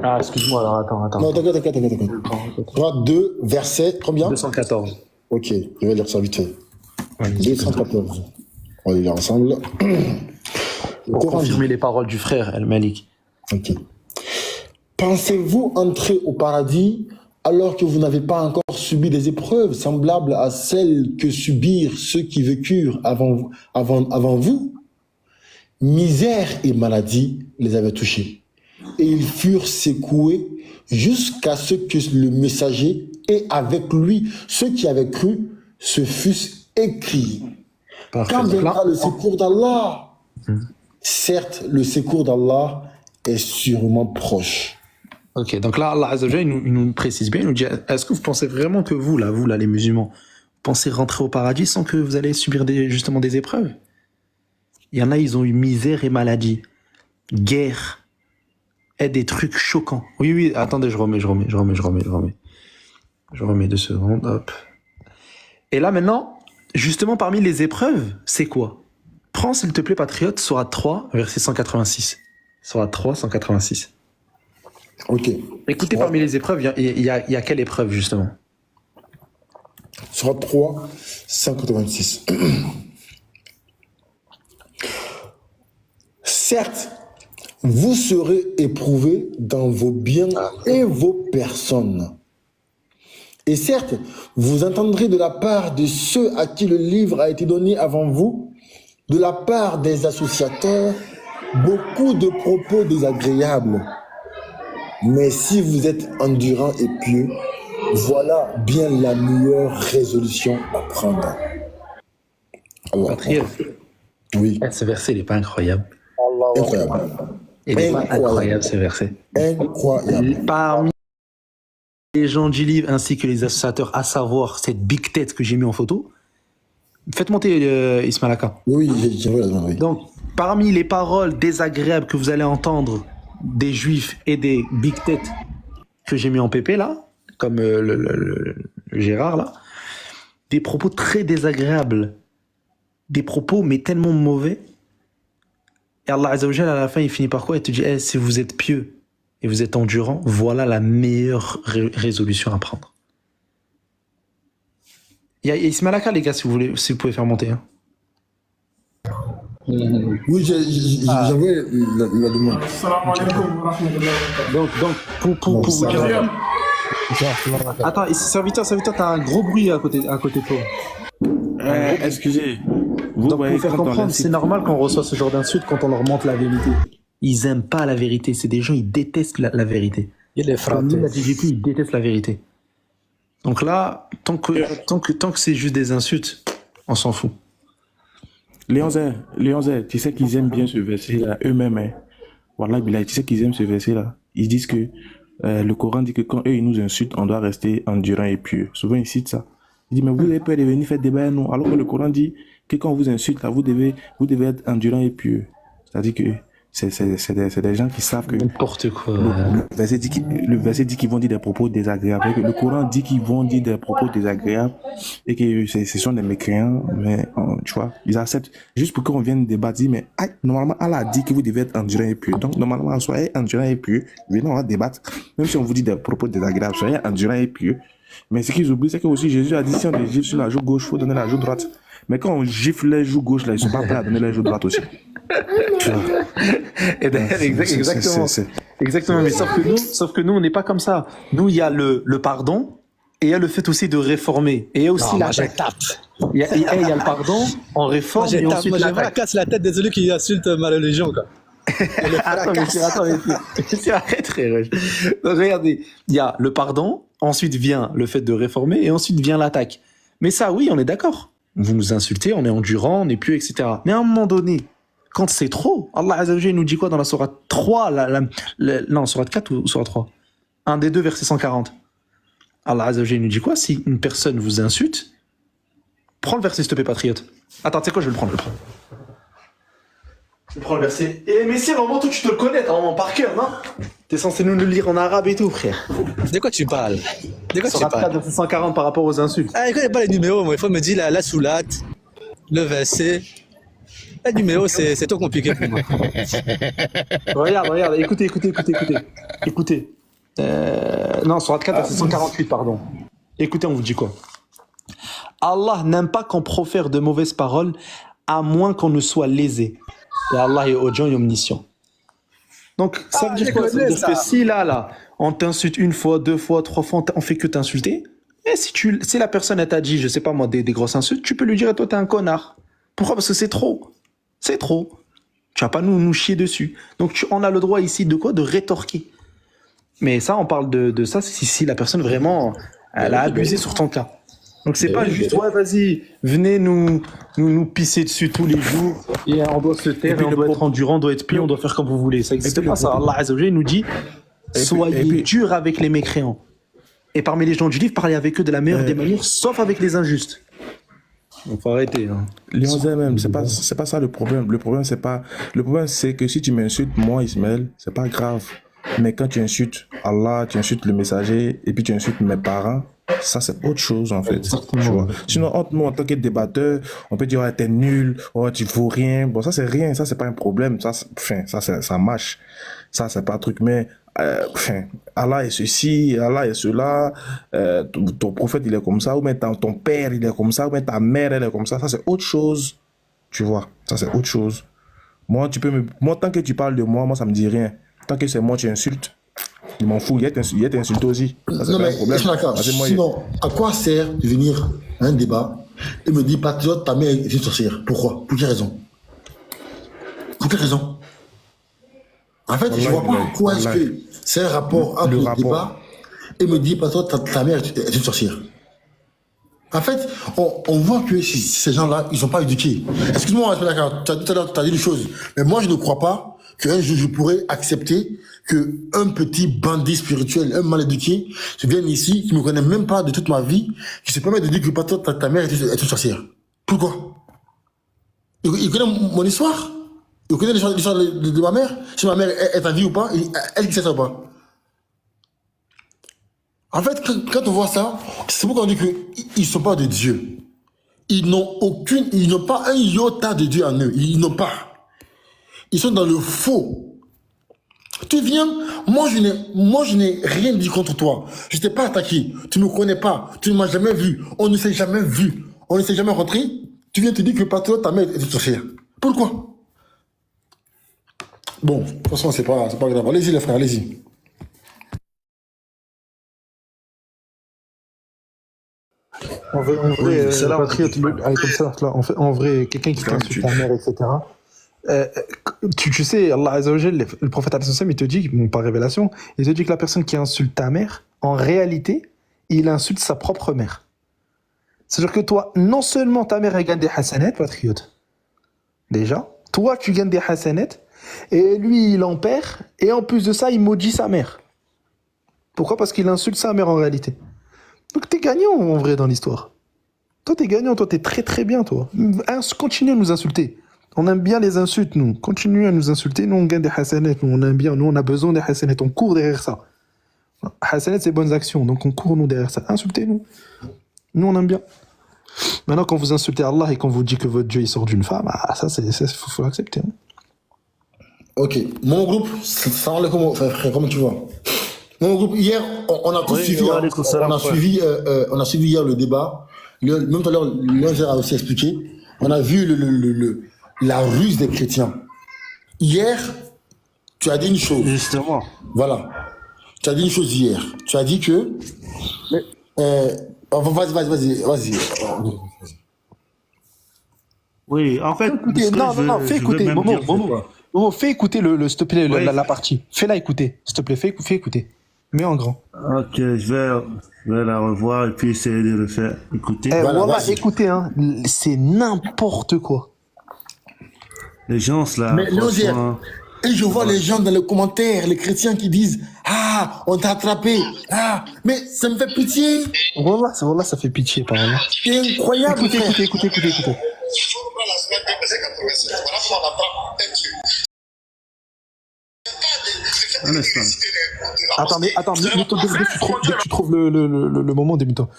Ah, excuse-moi, alors attends. Non, t'inquiète. Sourate 2, verset, combien? 214. Ok, je vais lire ça vite fait. 214. On va les lire ensemble. Pour confirmer les paroles du frère El-Malik. Ok. Pensez-vous entrer au paradis alors que vous n'avez pas encore subi des épreuves semblables à celles que subirent ceux qui vécurent avant vous? Misère et maladie les avaient touchés. Et ils furent secoués jusqu'à ce que le messager et avec lui ceux qui avaient cru se fussent écriés. Quand viendra le secours d'Allah? Certes, le secours d'Allah est sûrement proche. Ok, donc là, Allah Azza wa Jalla, il nous précise bien, il nous dit, est-ce que vous pensez vraiment que vous, les musulmans, pensez rentrer au paradis sans que vous allez subir justement des épreuves? Il y en a, ils ont eu misère et maladie, guerre, et des trucs choquants. Oui, attendez, je remets 2 secondes, hop. Et là, maintenant, justement, parmi les épreuves, c'est quoi? Prends, s'il te plaît, Patriote, Sourate 3, verset 186. Sourate 3, 186. Ok. Écoutez, parmi les épreuves, il y a quelle épreuve, justement? Sourate 3, 186. Certes, vous serez éprouvés dans vos biens et vos personnes. Et certes, vous entendrez de la part de ceux à qui le livre a été donné avant vous, de la part des associateurs, beaucoup de propos désagréables. Mais si vous êtes endurant et pieux, voilà bien la meilleure résolution à prendre. Alors, Patriote, oui. Ce verset, il n'est pas incroyable. Incroyable. Il n'est pas incroyable, ce verset. Incroyable. Parmi les gens du livre ainsi que les associateurs, à savoir cette big tête que j'ai mis en photo, faites monter Ismail Aka. Oui, j'ai vu la demande, oui. Donc, parmi les paroles désagréables que vous allez entendre des juifs et des big têtes que j'ai mis en PP là, comme le Gérard là, des propos très désagréables, des propos mais tellement mauvais. Et Allah Azza wa Jalla, à la fin, il finit par quoi? Il te dit, si vous êtes pieux et vous êtes endurant, voilà la meilleure résolution à prendre. Il y a Ismail Aka, les gars, si vous pouvez faire monter. Hein. Oui, j'avais la demande. Donc pour vous dire... Attends, serviteur, t'as un gros bruit à côté de toi. Excusez. Vous Donc, voyez, pour faire quand on comprendre, incite- c'est normal qu'on reçoit ce genre d'insultes quand on leur montre la vérité. Ils aiment pas la vérité. C'est des gens, ils détestent la vérité. Il est Comme nous, frappé. la DGP, ils détestent la vérité. Donc là, tant que c'est juste des insultes, on s'en fout. Léon Zé, tu sais qu'ils aiment bien ce verset-là, eux-mêmes. Hein. Wallah Billah, tu sais qu'ils aiment ce verset-là. Ils disent que le Coran dit que quand eux ils nous insultent, on doit rester endurant et pieux. Souvent ils citent ça. Ils disent mais vous avez peur de venir faire débat à nous. Alors que le Coran dit que quand on vous insulte, là, vous devez être endurant et pieux. C'est-à-dire que c'est des gens qui savent que N'importe quoi. le verset dit qu'ils vont dire des propos désagréables. Le Coran dit qu'ils vont dire des propos désagréables et que ce sont des mécréants. Mais tu vois, ils acceptent juste pour qu'on vienne débattre. Dire, mais normalement, Allah a dit que vous devez être endurant et pieux. Donc, normalement, soyez endurant et pieux. Venez, on va débattre. Même si on vous dit des propos désagréables, soyez endurant et pieux. Mais ce qu'ils oublient, c'est que aussi Jésus a dit si on les gifle sur la joue gauche, il faut donner la joue droite. Mais quand on gifle les joues gauches, là, ils sont pas prêts à donner la joue droite aussi. Et d'ailleurs, exactement. Exactement, mais sauf que nous, on n'est pas comme ça. Nous, il y a le pardon et il y a le fait aussi de réformer. Et il y a aussi Non, la moi, je tape. Il y a le pardon, on réforme et ensuite Moi, je l'attaque. casse la tête de celui qui insulte ma religion, quoi. Attends, mais arrête, frère. Donc, regardez, il y a le pardon, ensuite vient le fait de réformer et ensuite vient l'attaque. Mais ça, oui, on est d'accord. Vous nous insultez, on est endurant, on n'est plus, etc. Mais à un moment donné, quand c'est trop, Allah Azza wa Jalla nous dit quoi dans la sourate 3, non, sourate 4 ou sourate 3 Un des deux, verset 140. Allah Azza wa Jalla nous dit quoi? Si une personne vous insulte, prends le verset, s'il te plaît, patriote. Attends, tu sais quoi, je vais le prendre. Je prends le verset. Mais c'est vraiment toi, tu te le connais, t'as vraiment par cœur, non? T'es censé nous le lire en arabe et tout, frère. De quoi tu parles? De quoi tu Sourate 4, parles? verset 140 par rapport aux insultes. Ah, je connais pas les numéros, moi. Il faut me dire la soulate, le verset. Les numéros, c'est trop compliqué pour moi. Regarde, écoutez. Non, sourate 4, verset 148, pardon. Écoutez, on vous dit quoi? Allah n'aime pas qu'on profère de mauvaises paroles, à moins qu'on ne soit lésé. Et Allah est audient et omniscient. Donc, ça veut dire quoi? Ça veut dire que si là, on t'insulte une fois, deux fois, trois fois, on fait que t'insulter. Et si la personne elle t'a dit, je sais pas moi, des grosses insultes, tu peux lui dire, toi t'es un connard. Pourquoi? Parce que c'est trop. C'est trop. Tu vas pas nous chier dessus. Donc, on a le droit ici de quoi? De rétorquer. Mais ça, on parle de ça si la personne vraiment, elle a abusé sur ton cas. Donc c'est pas juste, ouais, vas-y, venez nous pisser dessus tous les jours, et on doit se taire, et on doit être endurant, on doit être pieux, on doit faire comme vous voulez. Ça n'existe pas, ça. Allah Azza wa Jalla nous dit, soyez durs avec les mécréants. Et parmi les gens du livre, parlez avec eux de la meilleure des manières, sauf avec les injustes. Donc faut arrêter. Hein. Léon Zé même, c'est pas ça le problème. Le problème, c'est que si tu m'insultes, moi, Ismaël, c'est pas grave. Mais quand tu insultes Allah, tu insultes le messager, et puis tu insultes mes parents, ça c'est autre chose en fait. Tu vois. Sinon, entre nous en tant que débatteur, on peut dire ouais, t'es nul, oh, tu vaux rien. Bon, ça c'est rien, ça c'est pas un problème. Ça marche. Ça c'est pas un truc. Mais Allah est ceci, Allah est cela. Ton prophète il est comme ça, ou même ton père il est comme ça, ou même ta mère elle est comme ça. Ça c'est autre chose. Tu vois. Ça c'est autre chose. Moi tant que tu parles de moi ça me dit rien. Tant que c'est moi tu insultes. Je m'en fous, il y a insulté aussi. Ça, non, mais je suis d'accord. Sinon, à quoi sert de venir à un débat et me dire, patriote, ta mère est une sorcière? Pourquoi? Pour quelle raison? Pour quelle raison? En fait, je vois pas pourquoi est-ce que c'est un rapport entre le débat et me dire, patriote, ta mère est une sorcière. En fait, on voit que ces gens-là, ils sont pas éduqués. Excuse-moi, je suis d'accord, tu as dit une chose, mais moi, je ne crois pas qu'un jour je pourrais accepter qu'un petit bandit spirituel, un mal éduqué, se vienne ici, qui me connaît même pas de toute ma vie, qui se permet de dire que ta mère est une sorcière. Pourquoi? Il connaît mon histoire? Il connaît l'histoire de ma mère? Si ma mère est en vie ou pas? Elle qui sait ça ou pas? En fait, quand on voit ça, c'est pourquoi on dit qu'ils ne sont pas de Dieu. Ils n'ont pas un iota de Dieu en eux. Ils n'ont pas. Ils sont dans le faux. Tu viens, moi je n'ai rien dit contre toi. Je ne t'ai pas attaqué. Tu ne me connais pas. Tu ne m'as jamais vu. On ne s'est jamais vu. On ne s'est jamais rencontré. Tu viens te dire que patriote, ta mère est une sorcière. Pourquoi? Bon, de toute façon, c'est pas grave. Allez-y les frères, allez-y. En vrai, patriote, en vrai, quelqu'un qui t'insulte ta mère, etc. Tu sais, Allah Azza wa Jal, le prophète il te dit, bon, par révélation, il te dit que la personne qui insulte ta mère, en réalité, il insulte sa propre mère. C'est-à-dire que toi, non seulement ta mère elle gagne des hasanat, patriote, déjà, toi tu gagnes des hasanat, et lui il en perd, et en plus de ça, il maudit sa mère. Pourquoi? Parce qu'il insulte sa mère en réalité. Donc t'es gagnant en vrai dans l'histoire. Toi t'es gagnant, toi t'es très très bien toi. Continue à nous insulter. On aime bien les insultes nous. Continue à nous insulter, nous on gagne des hasanat, nous on aime bien, nous on a besoin des hasanat, on court derrière ça. Hasanat c'est bonnes actions, donc on court nous derrière ça. Insultez-nous. Nous on aime bien. Maintenant quand vous insultez Allah et qu'on vous dit que votre Dieu il sort d'une femme, ça faut l'accepter. Hein. Ok, mon groupe, ça va comment tu vois? Mon groupe, hier, on a tous suivi, on a suivi hier le débat. Même tout à l'heure, l'Angère a aussi expliqué. On a vu la ruse des chrétiens. Hier, tu as dit une chose. Justement. Voilà. Tu as dit une chose hier. Tu as dit que... vas-y. Oui, en fait... Fais écouter. Momo, fais écouter s'il te plaît, la partie. Fais-la écouter, s'il te plaît, fais écouter. Mets en grand. Ok, je vais la revoir et puis essayer de le faire écouter. Voilà, écoutez, hein, c'est n'importe quoi. Les gens, là... Mais et je vois les gens dans les commentaires, les chrétiens qui disent « Ah, on t'a attrapé. Ah, mais ça me fait pitié. » Voilà, ça fait pitié, par exemple. C'est incroyable. Écoutez. Un instant. Attends, dès que tu trouves le moment, début-temps.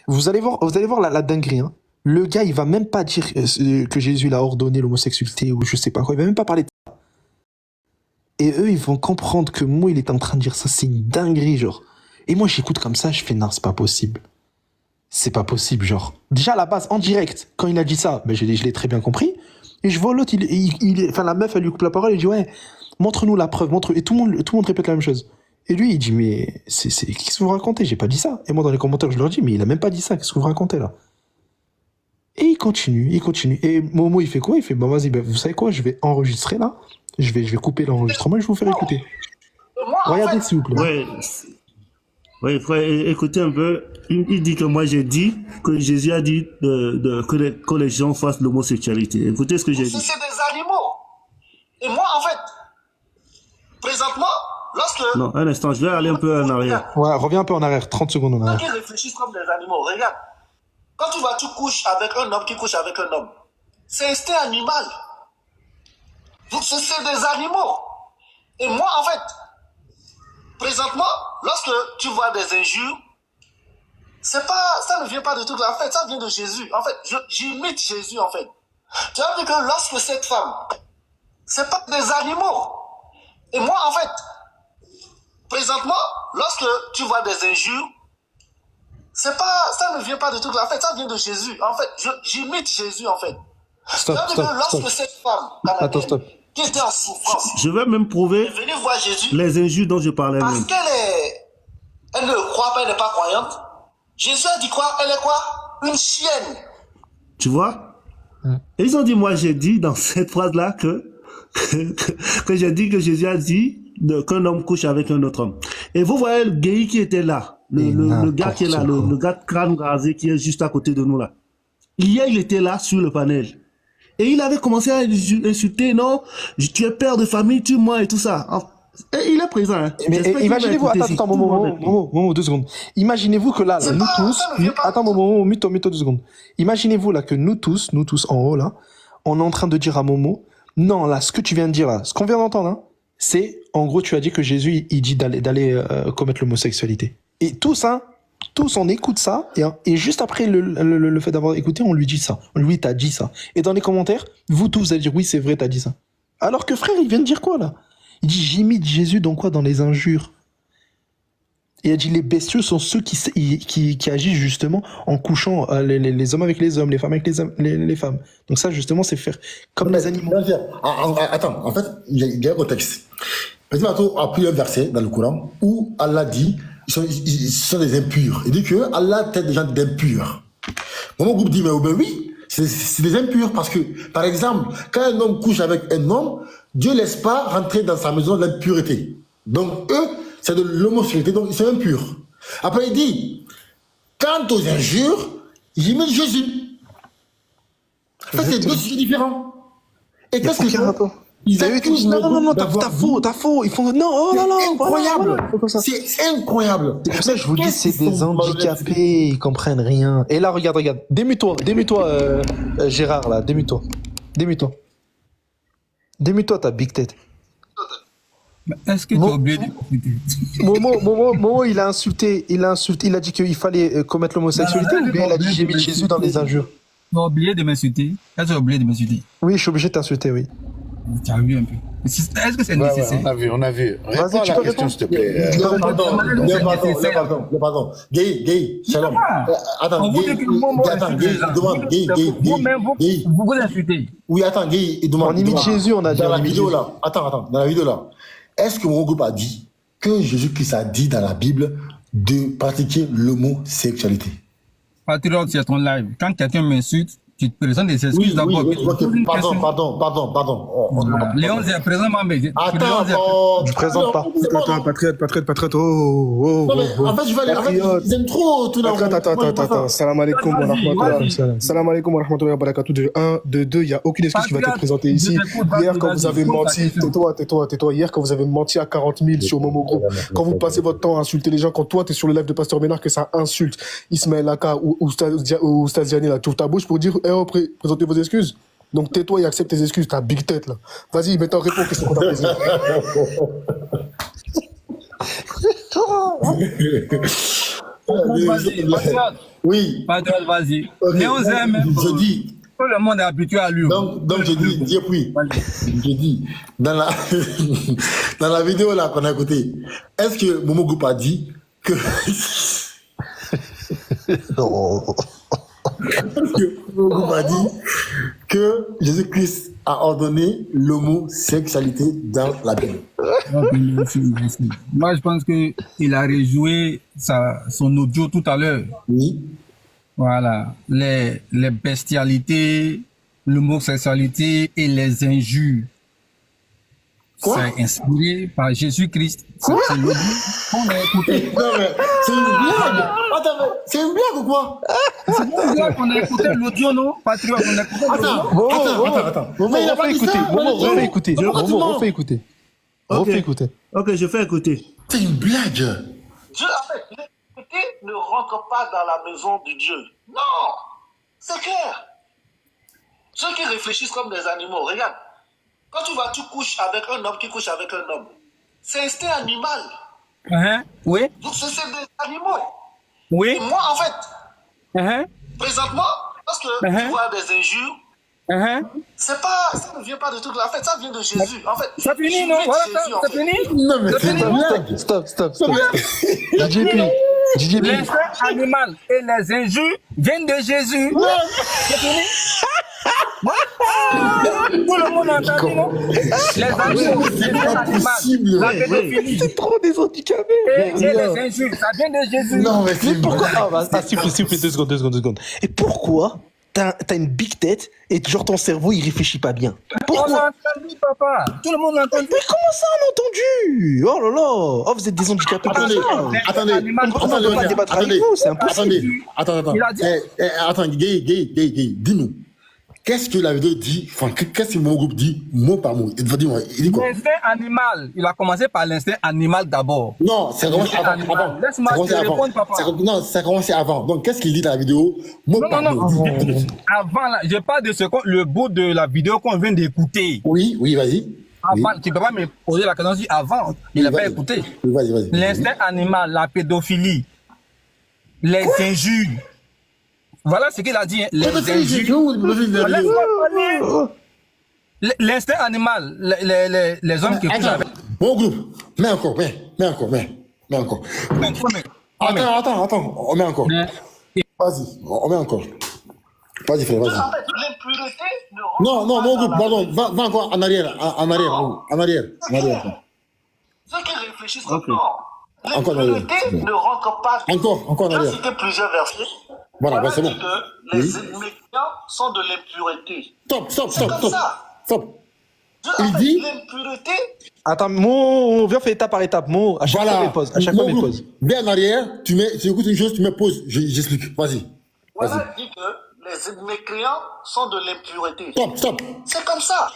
Vous allez voir la dinguerie. Hein. Le gars, il va même pas dire que Jésus l'a ordonné l'homosexualité ou je sais pas quoi. Il va même pas parler de ça. Et eux, ils vont comprendre que moi, il est en train de dire ça. C'est une dinguerie, genre. Et moi, j'écoute comme ça, je fais non, c'est pas possible. C'est pas possible, genre. Déjà, à la base, en direct, quand il a dit ça, je l'ai très bien compris. Et je vois l'autre, la meuf, elle lui coupe la parole, elle dit ouais, montre-nous la preuve, et tout le monde répète la même chose. Et lui, il dit mais qu'est-ce que vous racontez? J'ai pas dit ça. Et moi, dans les commentaires, je leur dis mais il a même pas dit ça. Qu'est-ce que vous racontez là? Et il continue. Et Momo, il fait quoi? Il fait vas-y, vous savez quoi? Je vais enregistrer là. Je vais couper l'enregistrement et je vais vous faire écouter. Regardez s'il vous plaît. Oui, frère, écoutez un peu. Il dit que moi j'ai dit que Jésus a dit que les gens fassent l'homosexualité. Écoutez ce que j'ai dit. C'est des animaux. Et moi, en fait, présentement, lorsque... Non, un instant, je vais aller un peu en arrière. Ouais, reviens un peu en arrière, 30 secondes en arrière. Ils réfléchissent comme des animaux. Regarde, quand tu couches avec un homme qui couche avec un homme, c'est instinct animal. Donc, c'est des animaux. Et moi, en fait, présentement, lorsque tu vois des injures, ça ne vient pas de tout. En fait, ça vient de Jésus. En fait, j'imite Jésus, en fait. Tu as vu que lorsque cette femme, c'est pas des animaux. Et moi, en fait, présentement, lorsque tu vois des injures, ça ne vient pas de tout. En fait, ça vient de Jésus. En fait, j'imite Jésus, en fait. Stop. Cette femme, stop. Qui était en souffrance. Je vais même prouver voir Jésus, les injures dont je parlais parce même. Elle ne croit pas, elle n'est pas croyante. Jésus a dit quoi? Elle est quoi? Une chienne. Tu vois? Et ils ont dit, moi j'ai dit dans cette phrase-là que j'ai dit que Jésus a dit qu'un homme couche avec un autre homme. Et vous voyez le gay qui était là, le gars qui est là, le gars de crâne rasé qui est juste à côté de nous là. Hier, il était là sur le panel. Et il avait commencé à insulter, non, tu es père de famille, tu mens et tout ça. Et il est présent. Hein. Mais imaginez-vous, attends, Momo, 2 secondes. Imaginez-vous que là, nous tous, attends, Momo, mute-toi 2 secondes. Imaginez-vous là que nous tous en haut là, on est en train de dire à Momo, non, là, ce que tu viens de dire là, ce qu'on vient d'entendre, hein, c'est, en gros, tu as dit que Jésus, il dit d'aller commettre l'homosexualité. Et tous, on écoute ça, et juste après le fait d'avoir écouté, on lui dit ça. Lui, t'as dit ça. Et dans les commentaires, vous tous, vous allez dire, oui, c'est vrai, t'as dit ça. Alors que frère, il vient de dire quoi, là? Il dit, j'imite Jésus dans quoi? Dans les injures. Et il a dit, les bestiaux sont ceux qui agissent justement en couchant les hommes avec les hommes, les femmes avec les femmes. Donc ça, justement, c'est faire comme les animaux. Attends, en fait, il y a un contexte. Peut-être a pris un verset dans le Coran où Allah dit, ils sont des impurs. Il dit que Allah traite des gens d'impurs. Mon groupe dit, mais ben oui, c'est des impurs. Parce que, par exemple, quand un homme couche avec un homme, Dieu ne laisse pas rentrer dans sa maison de l'impureté. Donc, eux, c'est de l'homosexualité, donc ils sont impurs. Après, il dit, quant aux injures, ils mettent Jésus. En fait, c'est deux sujets différents. Et qu'est-ce que ils accusent non, t'as faux. Ils font non, oh là là, incroyable. C'est incroyable. C'est pour ça que je vous dis, c'est des handicapés, ils comprennent rien. Et là, regarde. Démute-toi, Gérard, là, démute-toi. Démute-toi, ta big tête. Est-ce que tu as oublié de Momo, il a insulté, il a dit qu'il fallait commettre l'homosexualité, ou bien il a dit j'ai mis Jésus dans les injures? Tu as oublié de m'insulter? Est-ce que tu as oublié de m'insulter? Oui, je suis obligé de t'insulter, oui. Tu as vu un peu. Est-ce que c'est nécessaire? On a vu. Vas-y, tu peux répondre, s'il te plaît. Pardon. Gay, shalom. Attends, Gay, demande. Vous insultez. Oui, attends, Gay, il demande. On imite Jésus, on a dit. Dans la vidéo là, attends, dans la vidéo là, est-ce que mon groupe a dit que Jésus-Christ a dit dans la Bible de pratiquer l'homosexualité? Patriote, c'est ton live. Quand quelqu'un m'insulte, tu te présentes des excuses d'abord. Pardon. Léon, c'est présentement, mais attends, je présente pas. Attends, patriote. Oh. En fait, je vais aller. En fait, ils aiment trop tout d'un coup. Attends. Salam alaikum wa rahmatullahi. Salam alaikum wa rahmatullahi wa barakatuh. De 1, de 2, il n'y a aucune excuse qui va te présenter ici. Hier, quand vous avez menti, tais-toi. Hier, quand vous avez menti à 40 000 sur Momo Group, quand vous passez votre temps à insulter les gens, quand toi, tu es sur le live de Pasteur Ménard, que ça insulte Ismaël Aka ou Stasiani, là, tu ouvres ta bouche pour dire présentez vos excuses. Donc tais-toi et accepte tes excuses, ta big tête là. Vas-y, maintenant réponds, qu'est-ce qu'on t'a posé? Oui. Patriote, vas-y. Léon, je dis. Tout le monde est habitué à lui. Donc je dis, dans la vidéo là qu'on a écoutée, est-ce que Momo Group a dit que non. Parce que Momo a dit que Jésus-Christ a ordonné l'homosexualité dans la Bible. Merci. Moi, je pense qu'il a rejoué son audio tout à l'heure. Oui. Voilà. Les bestialités, l'homosexualité et les injures. C'est inspiré par Jésus-Christ. C'est l'audio qu'on a écouté. Non, mais c'est une blague. Attends, c'est une blague ou quoi? C'est une blague qu'on a écouté l'audio, non? Patriote, on a écouté l'audio. Attends. Momo, refais écouter. Ok, je fais écouter. C'est une blague. Dieu, en fait, l'iniquité ne rentre pas dans la maison de Dieu. Non, c'est clair. Ceux qui réfléchissent comme des animaux, regarde. Quand tu couches avec un homme qui couche avec un homme, c'est instinct animal. Oui. Donc c'est des animaux. Oui. Et moi, en fait, présentement, parce que tu vois des injures, ça ne vient pas de tout là. En fait, ça vient de Jésus. En fait, ça finit, non? Voilà, ça finit. Non, mais c'est une blague. Stop. L'instinct animal et les injures viennent de Jésus. C'est fini. Tout le monde a entendu, non? Les injures, c'est animal. La pédophilie. C'est trop des handicapés. Et les injures, ça vient de Jésus. Non, mais pourquoi? S'il vous plaît, 2 secondes. Et pourquoi t'as une big tête et genre ton cerveau il réfléchit pas bien? Pourquoi? On a entendu, papa. Tout le monde a entendu. Mais comment ça on a entendu? Oh là là. Oh, vous êtes des handicapés. Attendez, c'est impossible. Attends. Attends, gay, dis-nous. Qu'est-ce que la vidéo dit? Enfin, qu'est-ce que mon groupe dit mot par mot? Il dit quoi? L'instinct animal. Il a commencé par l'instinct animal d'abord. Non, ça commence avant. Laisse-moi te répondre, papa. Non, ça commence avant. Donc, qu'est-ce qu'il dit dans la vidéo? Mot par mot. Avant, là, je parle de le bout de la vidéo qu'on vient d'écouter. Oui, vas-y. Avant, tu ne peux pas me poser la question avant. Il n'a pas écouté. Vas-y. L'instinct animal, la pédophilie, les injures. Voilà ce qu'il a dit. Les injures. L'instinct animal, les hommes qui couchent avec. Bon groupe, mets encore. Attends, on met encore. Vas-y, on met encore. Vas-y, frère, vas-y. L'impureté ne Non, mon groupe, pardon, va encore en arrière. Ceux qui réfléchissent comme non. L'impureté ne rentre pas. Encore en arrière. J'ai cité plusieurs versets. Voilà, ben c'est bon. Dit que les mécréants sont de l'impureté. Stop. Dieu Il dit... l'impureté. Attends, Mo, viens faire étape par étape. Mo, à chaque fois, mes pauses. À chaque fois, mes pauses. Bien en arrière, tu écoutes une chose, tu me poses, j'explique. Vas-y. Voilà, dit que les mécréants sont de l'impureté. Stop. C'est comme ça.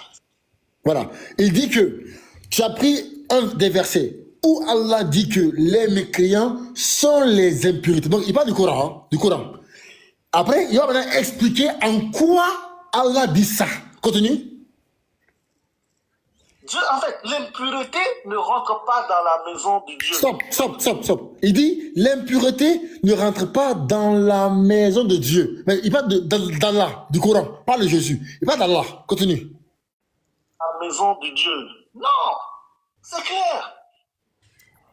Voilà. Il dit que tu as pris un des versets où Allah dit que les mécréants sont les impurités. Donc, il parle du Coran. Après, il va maintenant expliquer en quoi Allah dit ça. Continue. Dieu, en fait, l'impureté ne rentre pas dans la maison de Dieu. Stop. Il dit, l'impureté ne rentre pas dans la maison de Dieu. Mais il parle d'Allah, du Coran, pas de Jésus. Il parle d'Allah. Continue. La maison de Dieu. Non, c'est clair.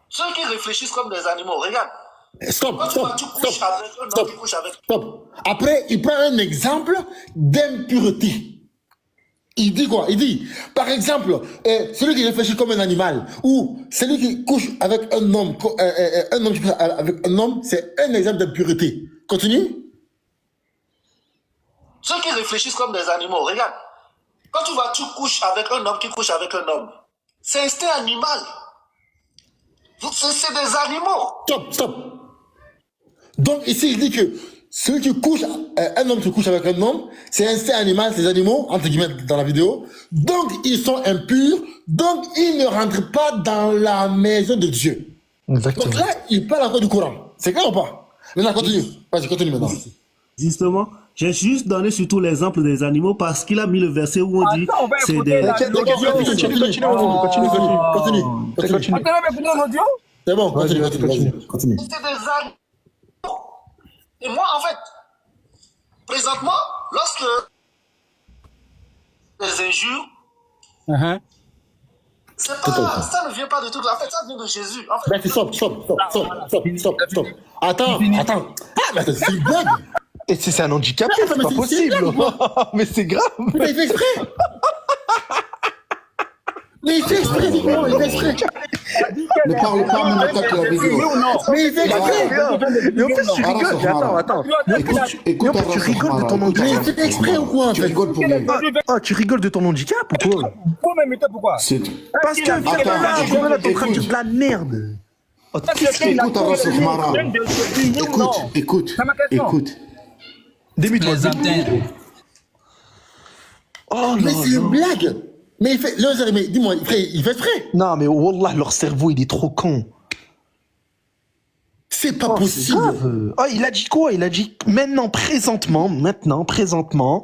Ceux qui réfléchissent comme des animaux, regarde. Stop. Stop. Après, il prend un exemple d'impurité. Il dit quoi? Il dit, par exemple, celui qui réfléchit comme un animal, ou celui qui couche avec un homme qui couche avec un homme, c'est un exemple d'impureté. Continue. Ceux qui réfléchissent comme des animaux, regarde. Quand tu couches avec un homme qui couche avec un homme, c'est instinct animal. C'est des animaux. Stop. Donc ici, il dit que celui qui couche, un homme qui couche avec un homme, c'est instinct animal, c'est des animaux, entre guillemets, dans la vidéo. Donc, ils sont impurs. Donc, ils ne rentrent pas dans la maison de Dieu. Exactement. Donc là, il parle encore du Coran. C'est clair ou pas? Maintenant, continue. Vas-y, continue maintenant. Justement, j'ai juste donné surtout l'exemple des animaux parce qu'il a mis le verset où on dit c'est des... Continue. C'est bon, continue. C'est des animaux. Et moi, en fait, présentement, lorsque les injures, ça ne vient pas de tout. En fait, ça vient de Jésus. En fait. Stop. Attends. Ah, mais c'est une blague. Et c'est un handicapé, c'est pas possible. Mais c'est grave. Mais il fait exprès. Mais il fait exprès. Ne parle pas en attaque la vidéo. Mais il fait exprès. Mais en fait, tu rigoles. Attends. Écoute, tu rigoles de ton handicap. Mais il fait exprès ou quoi? Tu rigoles pour lui. Ah, tu rigoles de ton handicap ou quoi? Pourquoi? Parce que là, t'es en train de dire de la merde. Écoute, Arassouf Mara. Écoute. Débute-moi. Oh mais c'est une blague. Mais il fait... Mais dis-moi, il fait exprès. Non, mais wallah, leur cerveau, il est trop con. C'est pas possible. Oh, il a dit quoi? Il a dit présentement.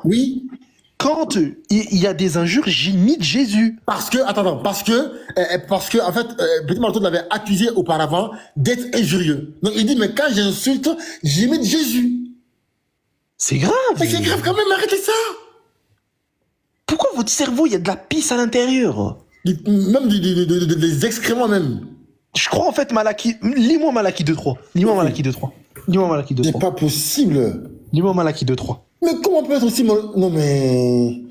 Oui. Quand il y a des injures, j'imite Jésus. Parce que, en fait, Petit Marteau l'avait accusé auparavant d'être injurieux. Donc il dit, mais quand j'insulte, j'imite Jésus. C'est grave. Mais c'est grave quand même, arrêtez ça. Pourquoi votre cerveau, il y a de la pisse à l'intérieur? Même des excréments même. Je crois en fait Malaki. Lis-moi Malaki 2.3. C'est pas possible. Lis-moi Malaki 2.3. Mais comment peut être aussi... Non mais...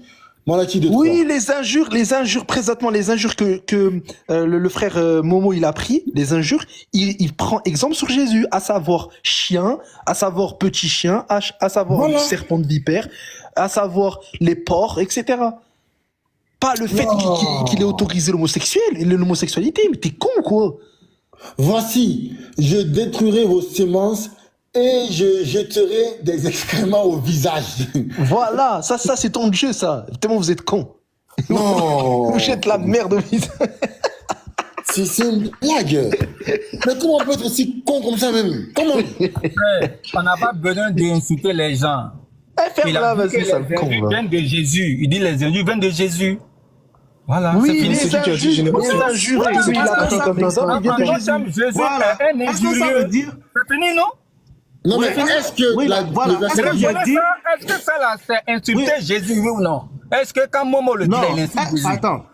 Malaki 2.3. Oui, les injures présentement, les injures que le frère Momo il a pris, les injures, il prend exemple sur Jésus, à savoir chien, à savoir petit chien, à savoir le serpent de vipère, à savoir les porcs, etc. Pas le fait qu'il ait autorisé l'homosexualité, mais t'es con quoi. Voici, je détruirai vos semences et je jetterai des excréments au visage. Voilà, ça c'est ton Dieu, ça. Tellement vous êtes con. Non. Vous jetez la merde au visage. C'est une blague. Mais comment on peut être aussi con comme ça même? Comment? On n'a pas besoin d'insulter les gens. Il a dit que les injures viennent de Jésus. Il dit les injures viennent de Jésus. Voilà, oui, c'est fini. Les injures qu'il a pris comme exemple, ils viennent de Jésus. Jésus est un injurieux. C'est fini, non? Non, mais est-ce que ça là, c'est insulter Jésus, oui ou non? Est-ce que quand Momo le dit, il insulte Jésus? Attends.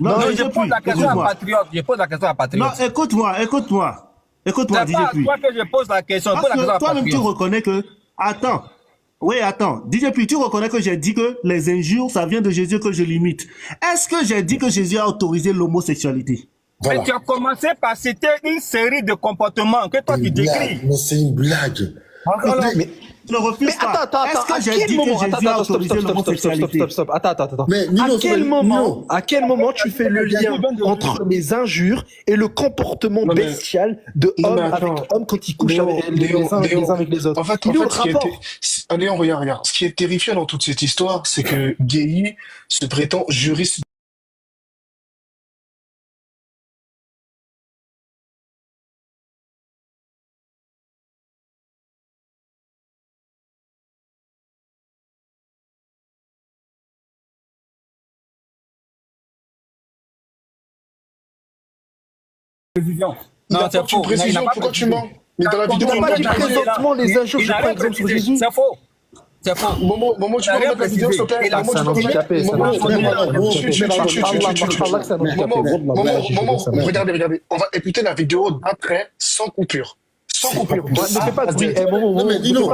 Non, je pose la question à Patriote. Non, écoute-moi, DJ Puy. C'est toi que je pose la question. Parce que toi-même, tu reconnais que... Attends, DJ Puy, tu reconnais que j'ai dit que les injures, ça vient de Jésus que je limite. Est-ce que j'ai dit que Jésus a autorisé l'homosexualité? Voilà. Mais tu as commencé par citer une série de comportements que toi tu décris. Mais c'est une blague. Encore là, Mais- je ne refuse Mais pas. attends, Est-ce que à j'ai quel dit moment, que Jésus a autorisé l'homosexualité? stop, attends. Mais Nino, À quel moment tu fais le lien entre les injures et le comportement Non, mais- bestial de Non, homme mais avec attends. homme quand ils couchent Léon, avec les uns avec les autres? En fait, Il est où le ce qui rapport? Léon, regarde. Ce qui est terrifiant dans toute cette histoire, c'est que Guéhi se prétend juriste. Non, c'est faux. Précision, pourquoi tu mens? Mais dans la vidéo, Il n'a pas dit présentement les injures, je prends exemple sur Jésus. C'est faux. C'est faux. Momo, tu peux remettre la vidéo, s'il te plaît? Momo, tu peux remettre? Regardez. On va écouter la vidéo d'après, sans coupure. Sans coupure. Ne fais pas de bruit. Non, mais Nino,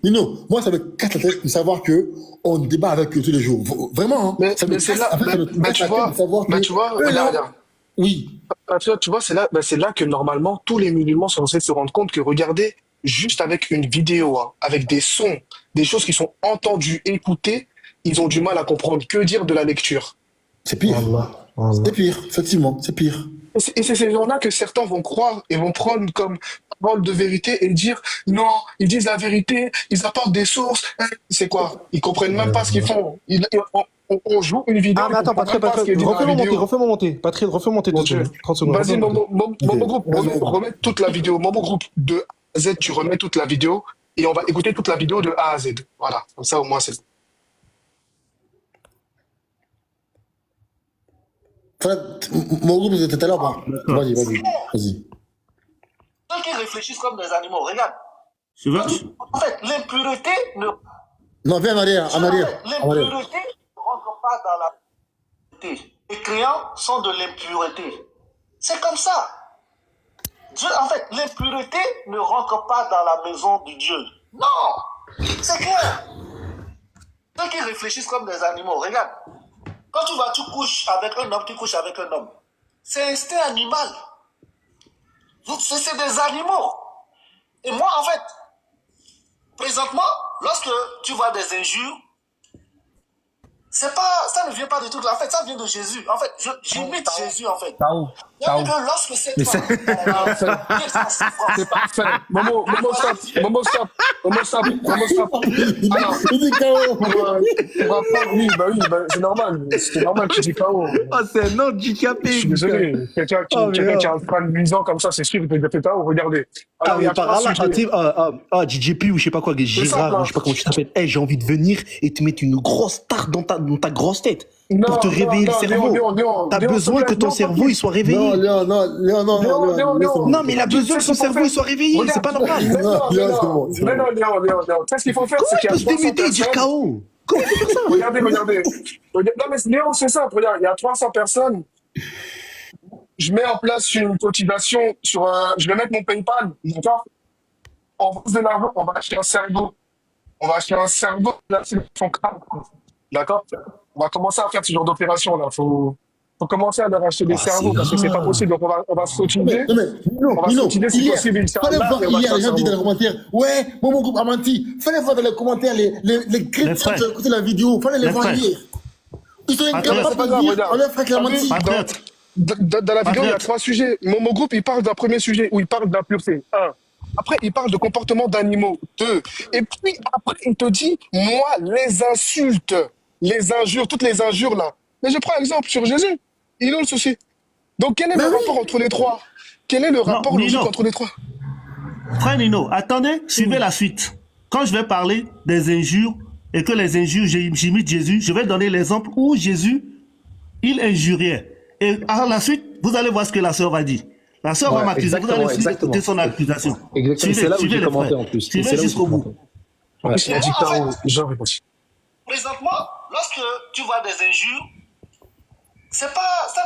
Nino, moi, ça me casse la tête de savoir que on débat avec eux tous les jours. Vraiment, hein. Mais Ça me c'est là, casse la tête de savoir que tu vois, eux, là, regarde. oui. Tu vois, c'est là que normalement, tous les musulmans sont censés se rendre compte que regardez, juste avec une vidéo, hein, avec des sons, des choses qui sont entendues, écoutées, ils ont du mal à comprendre. Que dire de la lecture? C'est pire. C'est pire, effectivement, c'est pire. Et c'est ces gens-là que certains vont croire et vont prendre comme parole de vérité et dire non, ils disent la vérité, ils apportent des sources. C'est quoi? Ils comprennent même pas ce qu'ils font. On joue une vidéo. Ah, mais attends, Patrick, refais-moi monter. Patrick, refais monter 30 secondes. Vas-y, Momo Group, remets toute la vidéo. Momo Group, de A à Z, tu remets toute la vidéo et on va écouter toute la vidéo de A à Z. Voilà, comme ça au moins c'est... Mon groupe, c'était tout à l'heure. Vas-y. Ceux qui réfléchissent comme des animaux, regarde. En fait, l'impureté ne... Non, viens en arrière. L'impureté ne rentre pas dans la pureté. Les créants sont de l'impureté. C'est comme ça. Dieu, en fait, l'impureté ne rentre pas dans la maison du Dieu. Non, c'est clair. Ceux qui réfléchissent comme des animaux, regarde. Quand tu couches avec un homme qui couche avec un homme, c'est instinct animal. C'est des animaux. Et moi, en fait, présentement, lorsque tu vois des injures, ça ne vient pas de tout. En fait, ça vient de Jésus. En fait, j'imite Jésus, en fait. Que lorsque cette femme... C'est parfait. Momo, stop. Alors, il dit KO. Oui, c'est normal. C'est normal que tu dis KO. Oh, c'est un handicapé. Je suis désolé. Quelqu'un qui a un fan luisant comme ça, c'est sûr, il peut dire KO. Regardez. Alors, il y a trois sujets. DJ P ou je sais pas quoi, Gérard, je sais pas comment tu t'appelles. Hey, j'ai envie de venir et te mettre une grosse tarte dans ta grosse tête. Pour te réveiller le cerveau. T'as besoin que ton cerveau il soit réveillé. Non, Non, mais il a besoin que son cerveau il soit réveillé. C'est pas normal. Léon, qu'est-ce qu'il faut faire? Comment il peut se démuter et dire KO? Comment il peut faire ça? Regardez. Non, mais Léon, c'est simple. Regarde, il y a 300 personnes. Je mets en place une cotisation sur je vais mettre mon PayPal, d'accord? En face de l'argent, on va acheter un cerveau. Là, c'est son crâne. D'accord? On va commencer à faire ce genre d'opération là. Faut commencer à leur acheter des cerveaux parce que c'est pas possible. Donc on va se cotiser. On va se cotiser si possible. Fallait voir hier, les gens disent dans les commentaires, ouais, mon groupe a menti. Fallait voir dans les commentaires les chrétiens qui ont écouté la vidéo. Fallait les voir hier. Ils sont incapables de dire, on leur frère qui a menti. Dans la vidéo, il y a 3 sujets. Mon groupe, il parle d'un premier sujet où il parle d'impureté. 1. Après, il parle de comportement d'animaux. 2. Et puis, après, il te dit, moi, les insultes, les injures, toutes les injures là. Mais je prends exemple sur Jésus. Il a le souci. Donc, quel est le rapport entre les 3? Quel est le rapport logique entre les 3? Frère Nino, attendez, suivez la suite. Quand je vais parler des injures et que les injures, j'imite Jésus, je vais donner l'exemple où Jésus, il injuriait. Et à la suite, vous allez voir ce que la sœur va dire. La sœur va m'accuser, vous allez écouter son accusation. Exactement, c'est là où j'ai commenté en plus. Suivez jusqu'au bout. Il a dit présentement, lorsque tu vois des injures, ça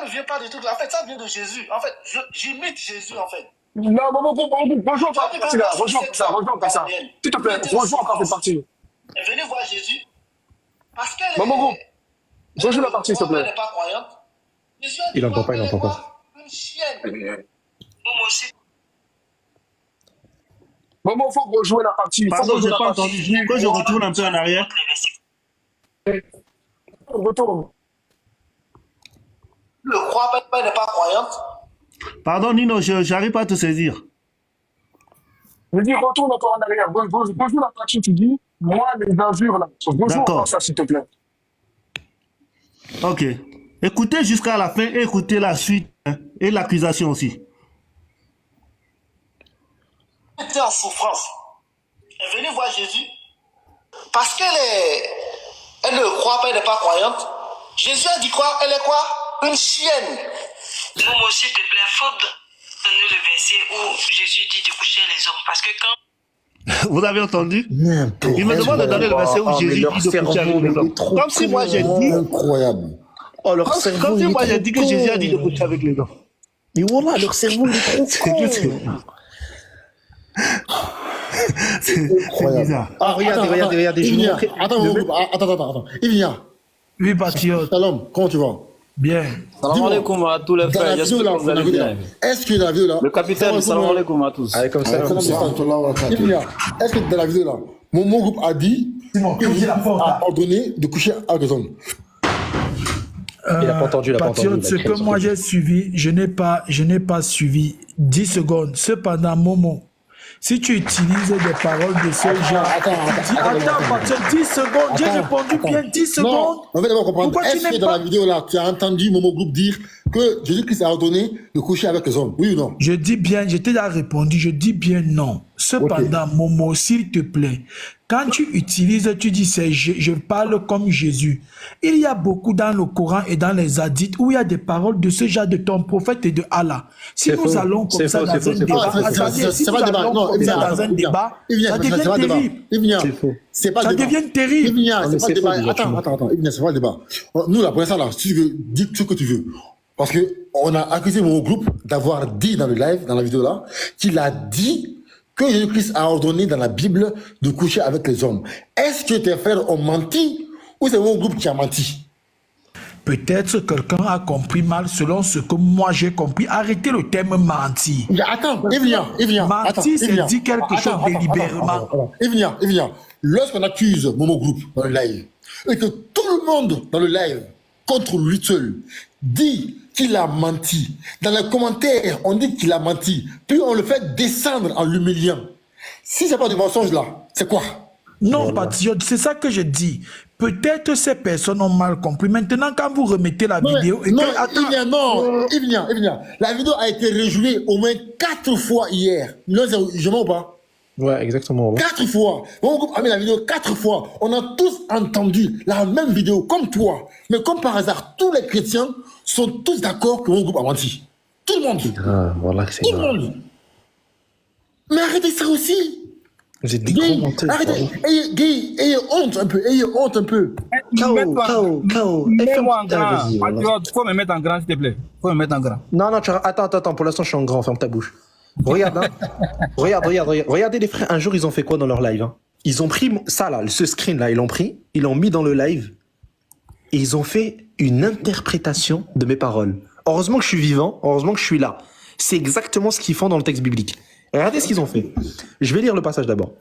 ne vient pas de tout. En fait, ça vient de Jésus. En fait, j'imite Jésus, en fait. Non, rejoins pas cette partie-là. Rejoins pas ça. S'il te plaît, rejoins encore cette partie. Et venez voir Jésus. Parce que rejoins la partie, s'il te plaît. Elle n'est pas croyante. Il n'entend pas. Une chienne. Maman, il faut rejouer la partie. Pardon, j'ai pas entendu. Que je retourne un peu en arrière. Retourne. Le croix n'est pas croyante. Pardon, Nino, j'arrive pas à te saisir. Je dis, retourne encore en arrière. Rejoue la partie, tu dis, moi, les injures, là. Rejoue encore ça, s'il te plaît. Ok. Écoutez jusqu'à la fin et écoutez la suite hein, et l'accusation aussi. Elle était en souffrance. Elle est venue voir Jésus parce elle ne croit pas, elle n'est pas croyante. Jésus a dit quoi? Elle est quoi? Une chienne. Momo, s'il te plaît, faut donner le verset où Jésus dit de coucher les hommes. Parce que quand... Vous avez entendu? Il me demande de donner le verset où Jésus dit de coucher avec les hommes. Comme si moi j'ai dit... Incroyable. Oh, leur cerveau, comme si moi j'ai dit que Jésus a dit de coucher avec les hommes. Et voilà, leur cerveau il est trop con. C'est bizarre. Ah, regardez. Attends. Il vient. Oui, patriote. Salam, comment tu vas? Bien. Salam alaikum à tous les frères. Est-ce que dans la vidéo là, le capitaine, salam alaikum à tous. Est-ce que dans la vidéo là, mon groupe a dit qu'il a ordonné de coucher avec les hommes? Il n'a pas entendu, ce que moi j'ai suivi, je n'ai pas suivi 10 secondes. Cependant, Momo, si tu utilises des paroles de ce genre, attends, 10 secondes, j'ai répondu bien 10 secondes. Non, on va d'abord comprendre. Est-ce que dans la vidéo là, tu as entendu Momo Group dire que Jésus-Christ a ordonné de coucher avec les hommes? Oui ou non? Je dis bien, je t'ai déjà répondu, je dis bien non. Cependant, Momo, s'il te plaît, quand tu utilises, tu dis je parle comme Jésus. Il y a beaucoup dans le Coran et dans les hadiths où il y a des paroles de ce genre de ton prophète et de Allah. Si nous allons comme ça dans un débat, ça devient terrible. Ça devient terrible. C'est pas le débat. Attends, c'est pas le débat. Nous, là, pour l'instant, là, si tu veux, dis ce que tu veux. Parce qu'on a accusé mon groupe d'avoir dit dans le live, dans la vidéo là, qu'il a dit que Jésus-Christ a ordonné dans la Bible de coucher avec les hommes. Est-ce que tes frères ont menti ou c'est mon groupe qui a menti? Peut-être quelqu'un a compris mal selon ce que moi j'ai compris. Arrêtez le terme mentir. Attends, il vient. Mentir, c'est dire quelque chose délibérément. Il vient. Lorsqu'on accuse Momo Group dans le live et que tout le monde dans le live, contre lui seul, dit qu'il a menti. Dans les commentaires, on dit qu'il a menti. Puis on le fait descendre en l'humiliant. Si c'est pas du mensonge là, c'est quoi? Non, patriote, c'est ça que je dis. Peut-être ces personnes ont mal compris. Maintenant, quand vous remettez la vidéo... Il vient. La vidéo a été rejouée au moins 4 fois hier. Non, je mens ou pas? Ouais, exactement. Ouais. 4 fois. Mon groupe a mis la vidéo 4 fois. On a tous entendu la même vidéo, comme toi. Mais comme par hasard, tous les chrétiens sont tous d'accord que mon groupe a menti. Tout le monde. Voilà, c'est tout le monde. Mais arrêtez ça aussi. Vous êtes des gros menteurs. Arrêtez. Ayez honte un peu. Mets-moi en grand. Faut me mettre en grand, s'il te plaît. Faut me mettre en grand. Non, attends. Pour l'instant, je suis en grand. Ferme ta bouche. Regarde, hein. Regardez les frères. Un jour, ils ont fait quoi dans leur live, hein? Ils ont pris ça là, ce screen là, ils l'ont mis dans le live et ils ont fait une interprétation de mes paroles. Heureusement que je suis vivant, heureusement que je suis là. C'est exactement ce qu'ils font dans le texte biblique. Regardez ce qu'ils ont fait. Je vais lire le passage d'abord.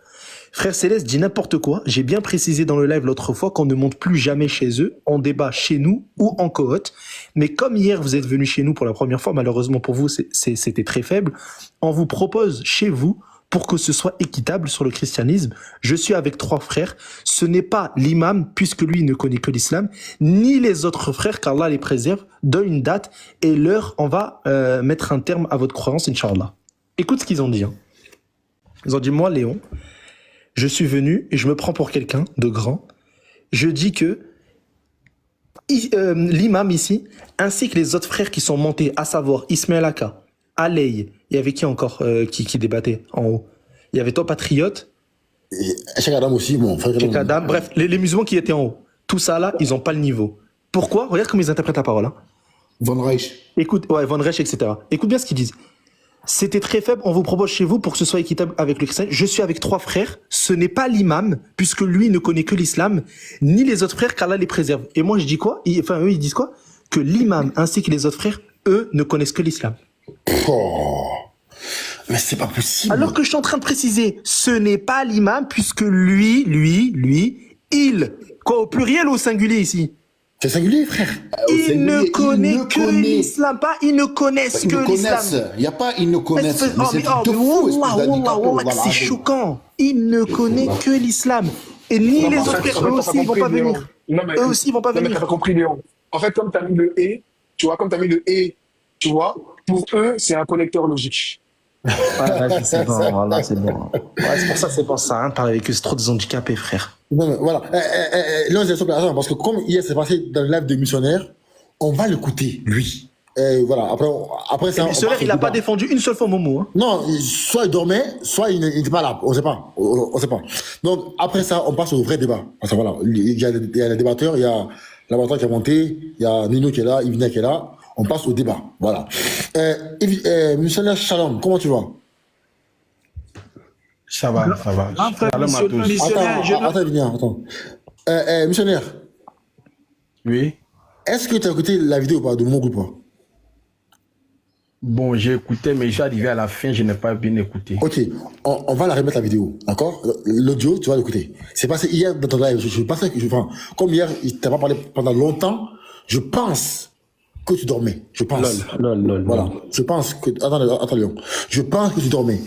Frère Céleste dit n'importe quoi. J'ai bien précisé dans le live l'autre fois qu'on ne monte plus jamais chez eux. On débat chez nous ou en cohorte. Mais comme hier, vous êtes venus chez nous pour la première fois, malheureusement pour vous, c'était très faible. On vous propose chez vous, pour que ce soit équitable sur le christianisme. Je suis avec 3 frères. Ce n'est pas l'imam, puisque lui ne connaît que l'islam, ni les autres frères, qu'Allah les préserve. Donne une date et l'heure, on va mettre un terme à votre croyance, Inch'Allah. Écoute ce qu'ils ont dit. Hein. Ils ont dit, moi, Léon, je suis venu et je me prends pour quelqu'un de grand. Je dis que l'imam ici, ainsi que les autres frères qui sont montés, à savoir Ismaël Aka, Aley, il y avait qui encore qui débattait en haut? Il y avait toi, Patriote. Et Cheikh Adam aussi, mon frère. Cheikh Adam, bref, les musulmans qui étaient en haut. Tout ça là, ils n'ont pas le niveau. Pourquoi? Regarde comment ils interprètent la parole. Hein. Von Reich. Écoute, ouais, Von Reich, etc. Écoute bien ce qu'ils disent. C'était très faible, on vous propose chez vous pour que ce soit équitable avec le chrétien. Je suis avec 3 frères, ce n'est pas l'imam, puisque lui ne connaît que l'islam, ni les autres frères, qu'Allah les préserve. Et moi je dis quoi? Eux ils disent quoi? Que l'imam ainsi que les autres frères, eux, ne connaissent que l'islam. Oh. Mais c'est pas possible. Alors que je suis en train de préciser, ce n'est pas l'imam, puisque lui, il. Quoi, au pluriel ou au singulier ici? C'est singulier, frère. Il ne connaît que l'islam, pas ils ne connaissent que l'islam. Il n'y a pas ils ne connaissent. Mais c'est mais c'est choquant. Il ne connaît que l'islam. Et ni les autres frères, eux aussi, ils vont pas venir. Eux aussi, ils vont pas venir. Mais t'as pas compris, Léon. En fait, comme t'as mis le « et », tu vois, tu vois, pour eux, c'est un connecteur logique. C'est bon, voilà, c'est bon. Ouais, c'est pour ça, c'est bon, ça, hein, parler avec eux, c'est trop des handicapés, frère. Non, mais voilà. Là, parce que comme hier, c'est passé dans le live de missionnaire, on va l'écouter, lui. Voilà. Après ça. Missionnaire, il n'a pas défendu une seule fois Momo. Hein. Non, soit il dormait, soit il n'était pas là. On sait pas. On sait pas. Donc, après ça, on passe au vrai débat. Parce que voilà, il y a les débatteurs, il y a l'avatar qui a monté, il y a Nino qui est là, Ivina qui est là. On passe au débat. Voilà. Missionnaire Shalom, comment tu vas? Ça va. Shalom à tous. Attends. Missionnaire. Oui. Est-ce que tu as écouté la vidéo ou pas de mon groupe? Bon, j'ai écouté, mais je suis arrivé à la fin, je n'ai pas bien écouté. Ok, on va la remettre la vidéo, d'accord? L'audio, tu vas l'écouter. C'est passé hier dans ton live. Comme hier, il t'a pas parlé pendant longtemps, je pense que tu dormais. Je pense. Lol. Voilà. Je pense que. Attends, Léon. Je pense que tu dormais.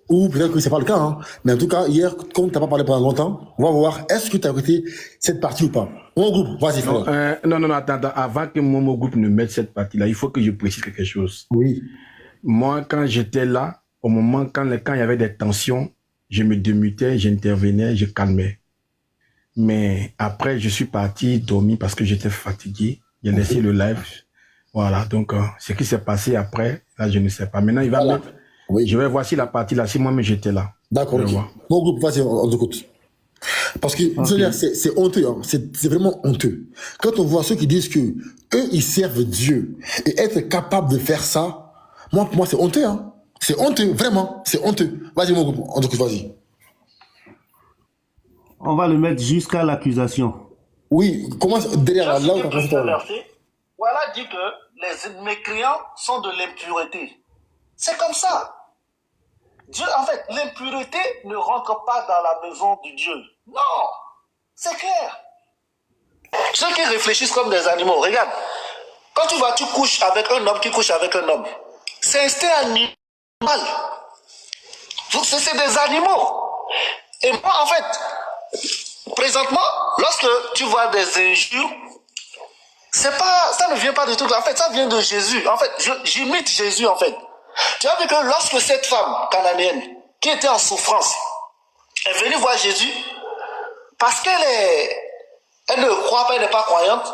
Ou peut-être que c'est pas le cas, hein. Mais en tout cas, hier, comme t'as pas parlé pendant longtemps, on va voir, est-ce que tu as écouté cette partie ou pas? Mon groupe, vas-y, frère. Non, attends. Avant que mon groupe ne mette cette partie-là, il faut que je précise quelque chose. Oui. Moi, quand j'étais là, au moment, quand il y avait des tensions, je me démutais, j'intervenais, je calmais. Mais après, je suis parti dormir parce que j'étais fatigué. J'ai laissé le live. Voilà, donc, ce qui s'est passé après, là, je ne sais pas. Maintenant, il va mettre. Oui. Je vais voir si la partie là, si moi-même j'étais là. D'accord. Okay. Mon groupe, vas-y, on écoute. Parce que c'est honteux, hein. C'est vraiment honteux. Quand on voit ceux qui disent que eux, ils servent Dieu et être capable de faire ça, moi c'est honteux, hein. C'est honteux, vraiment, c'est honteux. Vas-y, mon groupe, on écoute, vas-y. On va le mettre jusqu'à l'accusation. Oui, commence derrière là où t'as fait. Voilà dit que les mécréants sont de l'impureté. C'est comme ça. Dieu, en fait, l'impureté ne rentre pas dans la maison de Dieu. Non, c'est clair. Ceux qui réfléchissent comme des animaux, regarde. Quand tu couches avec un homme qui couche avec un homme, c'est instinct animal. C'est des animaux. Et moi, en fait, présentement, lorsque tu vois des injures, ça ne vient pas de tout. En fait, ça vient de Jésus. En fait, j'imite Jésus, en fait. Tu as vu que lorsque cette femme cananéenne, qui était en souffrance, est venue voir Jésus, parce qu'elle ne croit pas, elle n'est pas croyante,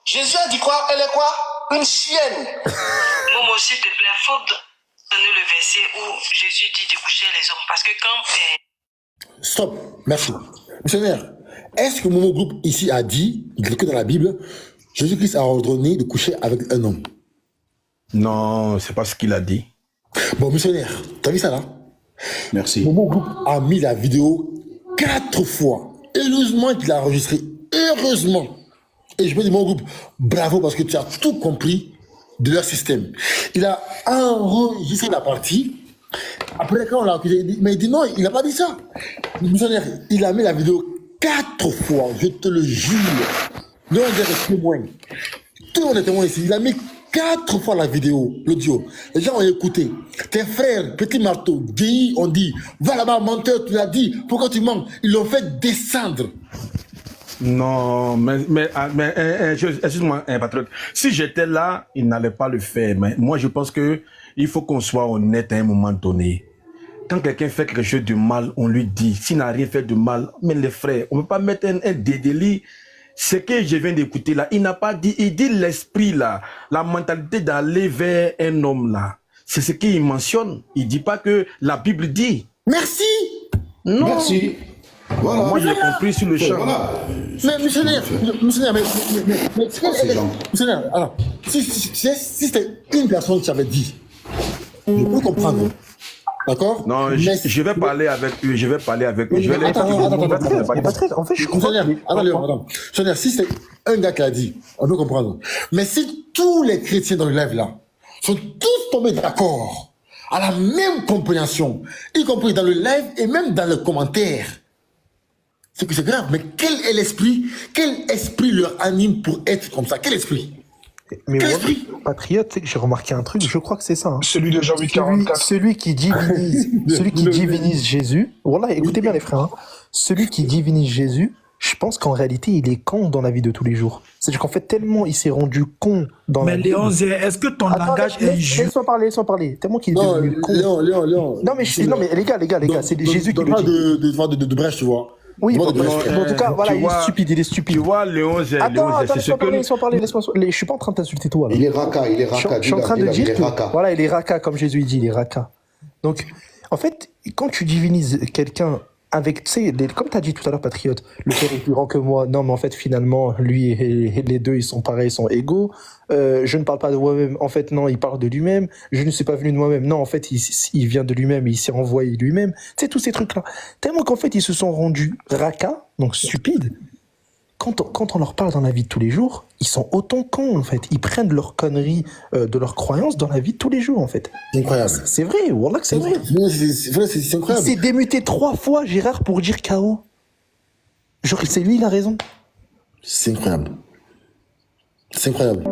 Jésus a dit quoi? Elle est quoi? Une chienne. Momo, s'il te plaît, faut donner le verset où Jésus dit de coucher les hommes, parce que quand... Stop, merci. Missionnaire, est-ce que mon groupe ici a dit, que dans la Bible, Jésus-Christ a ordonné de coucher avec un homme? Non, c'est pas ce qu'il a dit. Bon, missionnaire, t'as vu ça là? Merci. Mon groupe a mis la vidéo 4 fois. Heureusement qu'il a enregistré. Heureusement. Et je peux dire, mon groupe, bravo parce que tu as tout compris de leur système. Il a enregistré la partie. Après, quand on l'a accusé, mais il dit non, il n'a pas dit ça. Le missionnaire, il a mis la vidéo 4 fois. Je te le jure. Nous, on est des témoins. Tout le monde est témoin ici. Il a mis 4 fois la vidéo, l'audio. Les gens ont écouté. Tes frères, Petit Marteau, Guy, ont dit, va là-bas, menteur, tu l'as dit. Pourquoi tu mens? Ils l'ont fait descendre. Non, mais excuse-moi, Patrick. Si j'étais là, il n'allait pas le faire. Mais moi, je pense que il faut qu'on soit honnête à un moment donné. Quand quelqu'un fait quelque chose de mal, on lui dit. S'il n'a rien fait de mal, mais les frères, on ne peut pas mettre un délit. Ce que je viens d'écouter là, il n'a pas dit, il dit l'esprit là, la mentalité d'aller vers un homme là. C'est ce qu'il mentionne. Il ne dit pas que la Bible dit. Merci. Non. Merci. Voilà. Moi, j'ai compris sur le champ. Voilà. Mais missionnaire, alors, si c'était une personne qui avait dit, je peux comprendre. D'accord? Non, je vais parler avec eux, je vais les... Attends. En fait, je comprends. Attends. Si c'est un gars qui a dit, on peut comprendre. Mais si tous les chrétiens dans le live là sont tous tombés d'accord à la même compréhension, y compris dans le live et même dans les commentaires. C'est que c'est grave. Mais quel est l'esprit? Quel esprit leur anime pour être comme ça? Quel esprit? Mais moi, patriote, j'ai remarqué un truc, je crois que c'est ça. Hein. Celui de Jean 844. Celui qui divinise Jésus. Voilà, écoutez bien les frères. Hein. Celui qui divinise Jésus, je pense qu'en réalité, il est con dans la vie de tous les jours. C'est-à-dire qu'en fait, tellement il s'est rendu con dans la vie. Mais Léon, est-ce que ton langage est juste? Laisse-moi parler. Tellement qu'il est devenu con. Léon. Non, mais les gars, c'est Jésus qui le dit. De Brèche, tu vois. Oui, en tout cas, voilà, il est stupide. Tu vois, Léon, attends, laisse-moi parler. Je suis pas en train de t'insulter toi. Là. Il est raka. Je suis en train de dire que, voilà, il est raka, comme Jésus dit, il est raka. Donc, en fait, quand tu divinises quelqu'un avec, tu sais, comme tu as dit tout à l'heure, patriote, le père est plus grand que moi. Non, mais en fait, finalement, lui et les deux, ils sont pareils, ils sont égaux. Je ne parle pas de moi-même. En fait, non, il parle de lui-même. Je ne suis pas venu de moi-même. Non, en fait, il vient de lui-même. Il s'est renvoyé lui-même. Tu sais, tous ces trucs-là. Tellement qu'en fait, ils se sont rendus raka, donc stupides. Quand on leur parle dans la vie de tous les jours, ils sont autant cons, en fait. Ils prennent leurs conneries de leurs croyances dans la vie de tous les jours, en fait. C'est incroyable. C'est vrai, wallah que c'est vrai. C'est incroyable. Il s'est démuté 3 fois, Gérard, pour dire KO. Genre, c'est lui, il a raison. C'est incroyable. C'est incroyable.